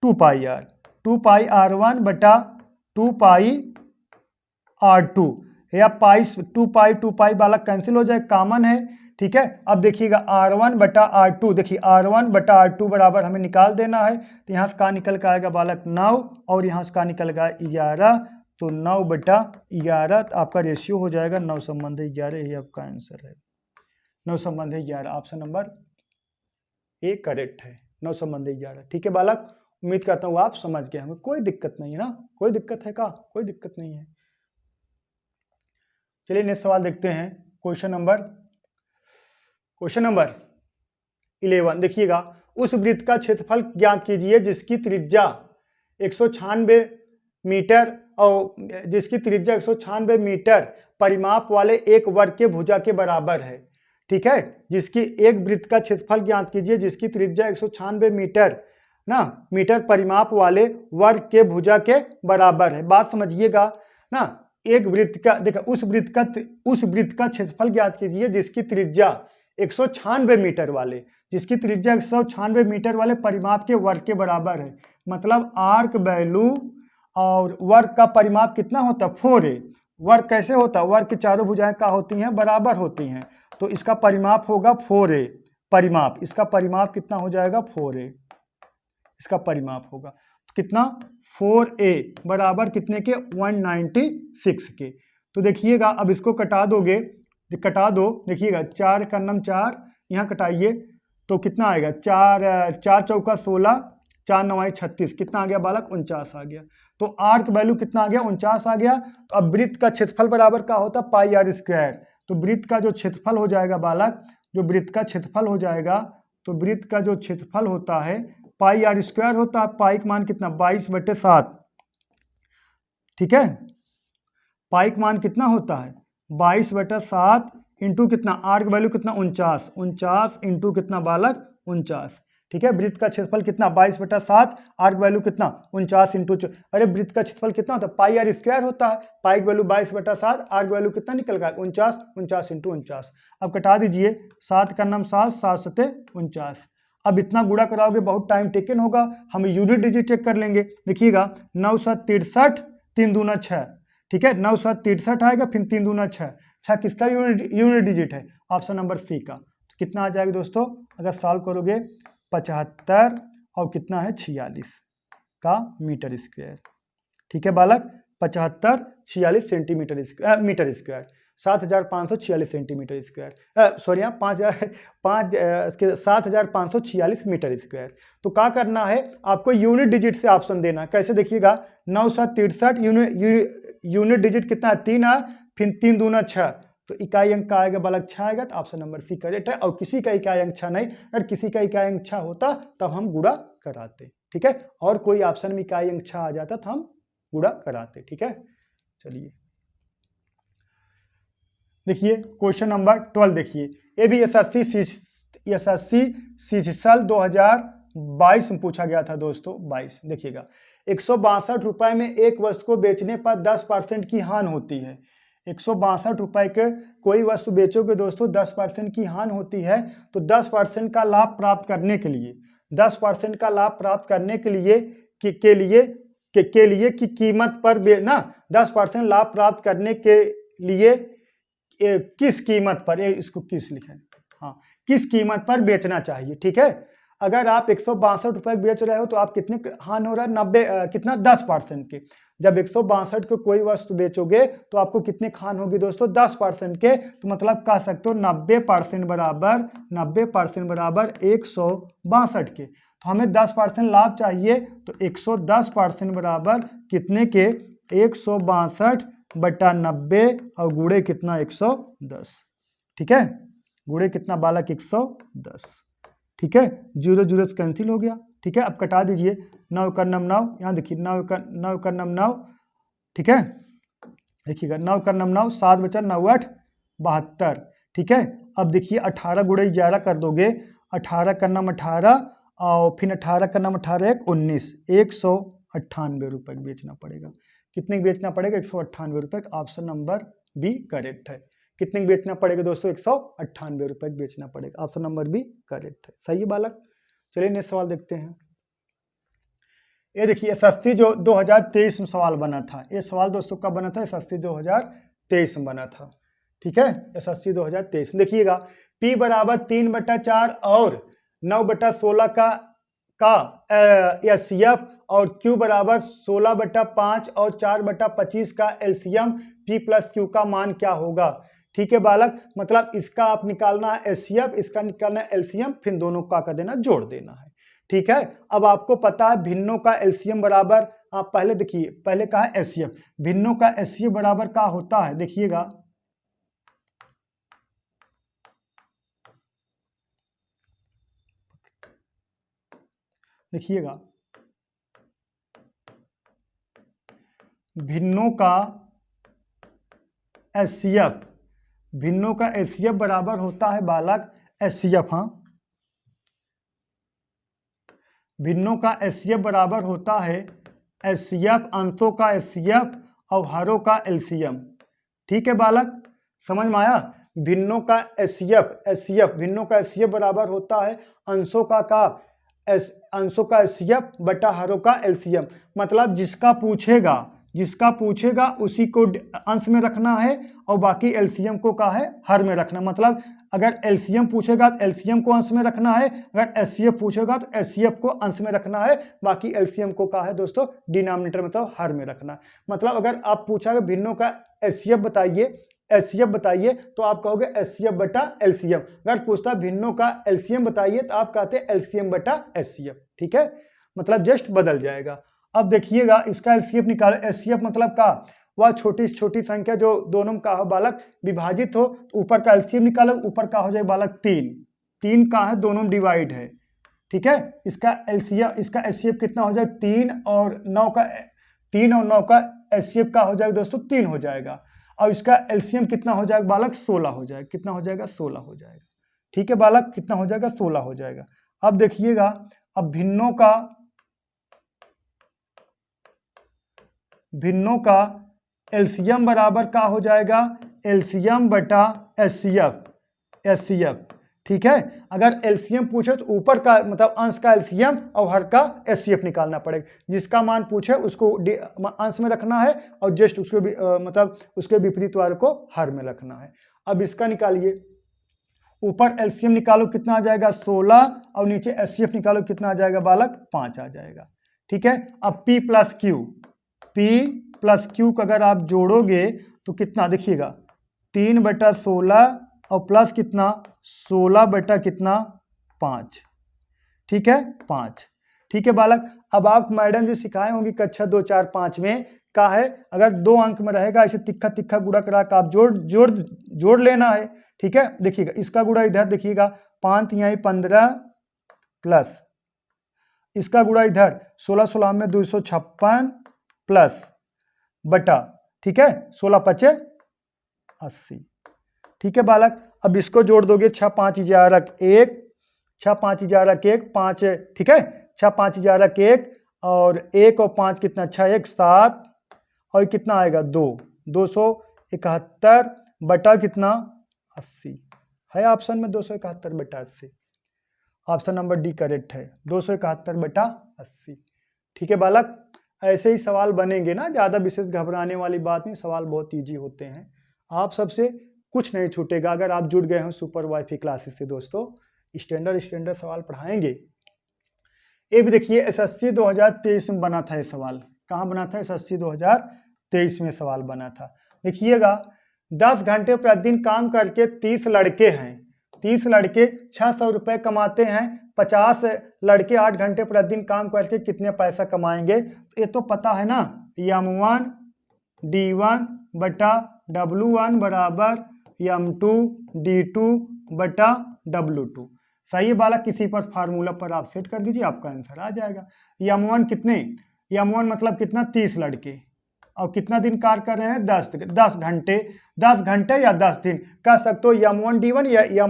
2 पाई r, 2 पाई r1/2 पाई r2, या पाई 2 पाई बालक कैंसिल हो जाए, कॉमन है। ठीक है, अब देखिएगा r1/r2, देखिए r1/r2 बराबर हमें निकाल देना है। तो यहाँ से क्या निकल के आएगा बालक 9, और यहाँ से क्या निकल गया 11, तो 9/11, तो आपका रेशियो हो जाएगा 9/11, यही आपका आंसर है। 9/11 ऑप्शन नंबर ए करेक्ट है, 9/11। ठीक है बालक, उम्मीद करता हूँ आप समझ गए, हमें कोई दिक्कत नहीं है ना, कोई दिक्कत है का, कोई दिक्कत नहीं है। चलिए नेक्स्ट सवाल देखते हैं। Question number 11। देखिएगा, उस वृत्त का क्षेत्रफल ज्ञात कीजिए जिसकी त्रिज्या 196 मीटर और जिसकी त्रिज्या 196 मीटर परिमाप वाले एक वर्ग के भुजा के बराबर है। ठीक है, जिसकी एक वृत्त का क्षेत्रफल ज्ञात कीजिए जिसकी त्रिज्या 196 मीटर मीटर परिमाप वाले वर्ग के भुजा के बराबर है। बात समझिएगा ना, एक वृत्त का देखा, उस वृत्त का क्षेत्रफल ज्ञात कीजिए जिसकी त्रिज्या 196 मीटर वाले, जिसकी त्रिज्या 196 मीटर वाले परिमाप के वर्ग के बराबर है। मतलब आर्क वैल्यू और वर्ग का परिमाप कितना होता है, 4a। वर्ग कैसे होता है, वर्ग की चारों भुजाएं क्या होती हैं, बराबर होती हैं, तो इसका परिमाप होगा 4a। परिमाप, इसका परिमाप कितना हो जाएगा, 4a, इसका परिमाप होगा कितना, 4a बराबर कितने के, 196 के। तो देखिएगा अब इसको कटा दोगे, कटा दो, देखिएगा 4 का नम 4, यहाँ कटाइए तो कितना आएगा, 4 चौका 16, 4 9 36, कितना आ गया बालक, 49 आ गया। तो आर्क वैल्यू कितना आ गया, 49 आ गया। तो अब वृत्त का क्षेत्रफल बराबर का होता है पाई r स्क्वायर। तो वृत्त का जो क्षेत्रफल हो जाएगा बालक, जो वृत्त का क्षेत्रफल हो जाएगा, तो वृत्त का जो क्षेत्रफल होता है पाई r स्क्वायर होता है, पाई का मान कितना, 22/7। ठीक है, पाई का मान कितना होता है, 22/7 इंटू कितना, आर्क वैल्यू कितना, 49 इंटू कितना बालक, 49। ठीक है, वृत्त का क्षेत्रफल कितना, 22/7, आर्क वैल्यू कितना, 49 इंटू, अरे वृत्त का क्षेत्रफल कितना होता है, पाई r स्क्वायर होता है, पाई की वैल्यू 22/7, आर्क वैल्यू कितना निकल गया, 49 इंटू 49। अब कटा दीजिए, 7 का नाम 7, 7 7 49। अब इतना गुणा कराओगे बहुत टाइम टेकन होगा, हम यूनिट डिजिट चेक कर लेंगे। देखिएगा 9 7 63, 3 दूना 6। ठीक है, 9 7 63 आएगा, फिर 3 दूना 6, 6 किसका यूनिट डिजिट है, ऑप्शन नंबर सी का। तो कितना आ जाएगा दोस्तों, अगर सॉल्व करोगे 75 और कितना है 46 का मीटर स्क्वायर। ठीक है बालक, 75 46 centimetre square, metre square, 7546 centimetre square, sorry यहाँ 7546 मीटर स्क्वायर। तो क्या करना है आपको, यूनिट डिजिट से ऑप्शन देना है। कैसे, देखिएगा 9 7 63, यूनिट डिजिट कितना है, 3 है, फिर 3 दूना 6, तो इकाई अंक का आएगा बालक 6 आएगा, तो ऑप्शन नंबर सी करेक्ट है। और किसी का इकाई अंक 6 नहीं, अगर किसी का इकाई अंक 6 होता तब हम गुणा कराते, ठीक है। और कोई ऑप्शन में इकाई अंक 6 आ जाता तो हम गुणा कराते, ठीक है। चलिए देखिए क्वेश्चन नंबर 12 देखिए, ये भी एसएससी साल 2022 में पूछा गया था दोस्तों, 22। देखिएगा 162 रुपए में एक वस्तु को बेचने पर 10% की हानि होती है। 162 रुपए के कोई वस्तु बेचोगे दोस्तों, 10% की हानि होती है, तो 10% का लाभ प्राप्त करने के लिए 10% का लाभ प्राप्त करने के लिए की कीमत पर ना 10% लाभ प्राप्त करने के लिए किस कीमत पर, इसको किस लिखा है, हाँ, किस कीमत पर बेचना चाहिए, ठीक है। अगर आप 162 रुपए बेच रहे हो तो आप कितने हानि हो रहा है, 90 कितना 10% के। जब 162 के कोई वस्तु बेचोगे तो आपको कितने हानि होगी दोस्तों, 10% के। तो मतलब कह सकते हो 90% बराबर 162 के। तो हमें 10% लाभ चाहिए, तो 110% बराबर कितने के, 162 बटा 90 और गुणे कितना 110, ठीक है। गुणे कितना बालक 110, ठीक है। 0 0 से कैंसिल हो गया, ठीक है। अब कटा दीजिए, 9 का 9 9, यहाँ देखिए 9 का 9 9, ठीक है। देखिएगा 9 का 9 9, 7 बचा 9 8 72, ठीक है। अब देखिए 18 गुणे 11 कर दोगे, 18 का 9 18 और फिर 18 का 9 18 1 19, 198 रुपये बेचना पड़ेगा। कितने बेचना पड़ेगा, 198 रुपये। ऑप्शन नंबर बी करेक्ट है। कितने बेचना पड़ेगा दोस्तों, 198 रुपये बेचना पड़ेगा। ऑप्शन नंबर बी करेक्ट है, सही है बालक। चलिए नेक्स्ट सवाल देखते हैं। ये देखिए एसएससी जो 2023 में सवाल बना था, ये सवाल दोस्तों कब बना था, एसएससी 2023 में बना था, ठीक है। एसएससी 2023 में देखिएगा, P बराबर 3/4 और 9/16 का एचसीएफ और Q बराबर 16/5 और 4/25 का एलसीएम P प्लस Q का मान क्या होगा, ठीक है बालक। मतलब इसका आप निकालना है एचसीएफ, इसका निकालना है एलसीएम, फिर दोनों का कर देना, जोड़ देना है, ठीक है। अब आपको पता है भिन्नों का एलसीएम बराबर, आप पहले देखिए, पहले कहा है एचसीएफ, भिन्नों का एचसीएफ बराबर क्या होता है, देखिएगा भिन्नों का एचसीएफ बराबर होता है बालक एचसीएफ, हाँ, भिन्नों का एचसीएफ बराबर होता है एचसीएफ, अंशों का एचसीएफ और हरों का एलसीएम, ठीक है बालक, समझ में आया। भिन्नों का एचसीएफ भिन्नों का एचसीएफ बराबर होता है अंशों का एचसीएफ बटा हरों का एलसीएम। मतलब जिसका पूछेगा उसी को अंश में रखना है और बाकी एलसीएम को का है हर में रखना। मतलब अगर एलसीएम पूछेगा तो एलसीएम को अंश में रखना है, अगर एचसीएफ पूछेगा तो एचसीएफ को अंश में रखना है, बाकी एलसीएम को का है दोस्तों डिनोमिनेटर मतलब हर में रखना। मतलब अगर आप पूछा भिन्नों का एचसीएफ बताइए तो आप कहोगे एचसीएफ बटा एलसीएम। अगर पूछता भिन्नों का एलसीएम बताइए तो आप कहते हैं एलसीएम बटा एचसीएफ, ठीक है। मतलब जस्ट बदल जाएगा। अब देखिएगा इसका एलसीएफ निकालो, एचसीएफ मतलब का वह छोटी छोटी संख्या जो दोनों का हो बालक विभाजित हो, तो ऊपर का एलसीएम निकालो, ऊपर का हो जाए बालक 3 का है, दोनों डिवाइड है, ठीक है। इसका एचसीएफ कितना हो जाए 3 और 9 का एचसीएफ का हो जाएगा दोस्तों 3 हो जाएगा। और इसका एलसीएम कितना हो जाएगा बालक 16 हो जाएगा। कितना हो जाएगा 16 हो जाएगा, ठीक है बालक, कितना हो जाएगा 16 हो जाएगा। अब देखिएगा, अब भिन्नों का एलसीएम बराबर का हो जाएगा एलसीएम बटा एचसीएफ, ठीक है। अगर एलसीएम पूछे तो ऊपर का मतलब अंश का एलसीएम और हर का एचसीएफ निकालना पड़ेगा। जिसका मान पूछे उसको अंश में रखना है और जस्ट उसको मतलब उसके विपरीत वाले को हर में रखना है। अब इसका निकालिए, ऊपर एलसीएम निकालो कितना आ जाएगा 16 और नीचे एचसीएफ निकालो कितना आ जाएगा बालक 5 आ जाएगा, ठीक है। अब P प्लस Q का अगर आप जोड़ोगे तो कितना, देखिएगा 3/16 और प्लस कितना 16 बटा कितना 5, ठीक है 5, ठीक है बालक। अब आप मैडम जो सिखाए होंगी कक्षा 2 4 5 में का है, अगर 2 अंक में रहेगा ऐसे तिक्का तिक्का गुणा करा के आप जोड़ लेना है। ठीक है, देखिएगा इसका गुणा इधर देखिएगा 5 यहीं 15 प्लस इसका गुणा इधर 16 16 में 256 प्लस बटा, ठीक है 16 पचे 80। ठीक है बालक, अब इसको जोड़ दोगे 6 5 11 1, 6 5 11 1 5, ठीक है 6 5 11 1 और 1 और 5 कितना 6 1 7 और कितना आएगा 2, 271 बटा कितना 80 है ऑप्शन में 271 बटा 80। ऑप्शन नंबर डी करेक्ट है 271 बटा 80। ठीक है बालक, ऐसे ही सवाल बनेंगे ना, ज़्यादा विशेष घबराने वाली बात नहीं, सवाल बहुत ईजी होते हैं। आप सबसे कुछ नहीं छूटेगा अगर आप जुड़ गए हो सुपर वाईफाई क्लासेस से दोस्तों, स्टैंडर्ड सवाल पढ़ाएंगे। ये भी देखिए एसएससी 2023 में बना था ये सवाल, कहाँ बना था, एसएससी 2023 में सवाल बना था। देखिएगा 10 घंटे प्रतिदिन काम करके 30 लड़के हैं, 30 लड़के 600 रुपये कमाते हैं, 50 लड़के 8 घंटे प्रतिदिन काम करके कितने पैसा कमाएंगे। तो ये तो पता है ना, M1 D1 बटा W1 बराबर M2 D2 बटा W2। सही है बालक, किसी पर फार्मूला पर आप सेट कर दीजिए, आपका आंसर आ जाएगा। M1 कितने, M1 मतलब कितना 30 लड़के, और कितना दिन कार्य कर रहे हैं 10 घंटे, 10 घंटे या 10 दिन कह सकते हो, M1 D1 या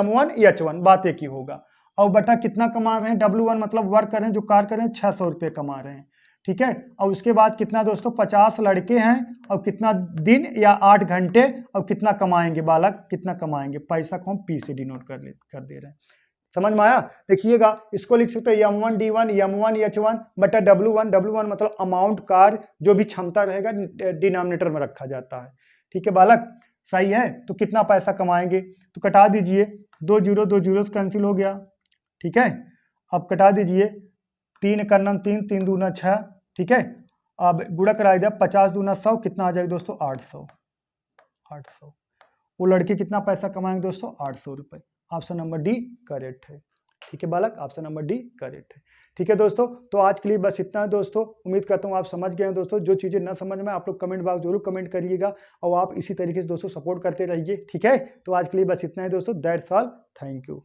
M1 H1 बात एक ही होगा। और बटा कितना कमा रहे हैं, W1 मतलब वर्क कर रहे हैं, जो कार्य कर रहे हैं 600 रुपये कमा रहे हैं। ठीक है, और उसके बाद कितना दोस्तों 50 लड़के हैं और कितना दिन या 8 घंटे और कितना कमाएंगे बालक, कितना कमाएंगे, पैसा को हम P से डिनोट कर दे रहे हैं। समझ में आया। देखिएगा इसको लिख सकते हैं M1 D1 M1 H1 बटा W1 मतलब अमाउंट कार्य जो भी क्षमता रहेगा डिनोमिनेटर में रखा जाता है। ठीक है बालक, सही है। तो कितना पैसा कमाएंगे, तो कटा दीजिए, 2 जीरो कैंसिल हो गया। ठीक है, अब कटा दीजिए, 3 का नाम 3, 3 दूना 6, ठीक है। अब गुणा करा दिया, 50 दूना 100, कितना आ जाएगा दोस्तों 800। वो लड़के कितना पैसा कमाएंगे दोस्तों 800 रुपये। ऑप्शन नंबर डी करेक्ट है। ठीक है बालक, ऑप्शन नंबर डी करेक्ट है। ठीक है दोस्तों, तो आज के लिए बस इतना है दोस्तों। उम्मीद करता हूँ आप समझ गए हैं दोस्तों। जो चीज़ें ना समझ में आप लोग कमेंट बॉक्स जरूर कमेंट करिएगा, और आप इसी तरीके से दोस्तों सपोर्ट करते रहिए। ठीक है, तो आज के लिए बस इतना है दोस्तों। That's all, thank you.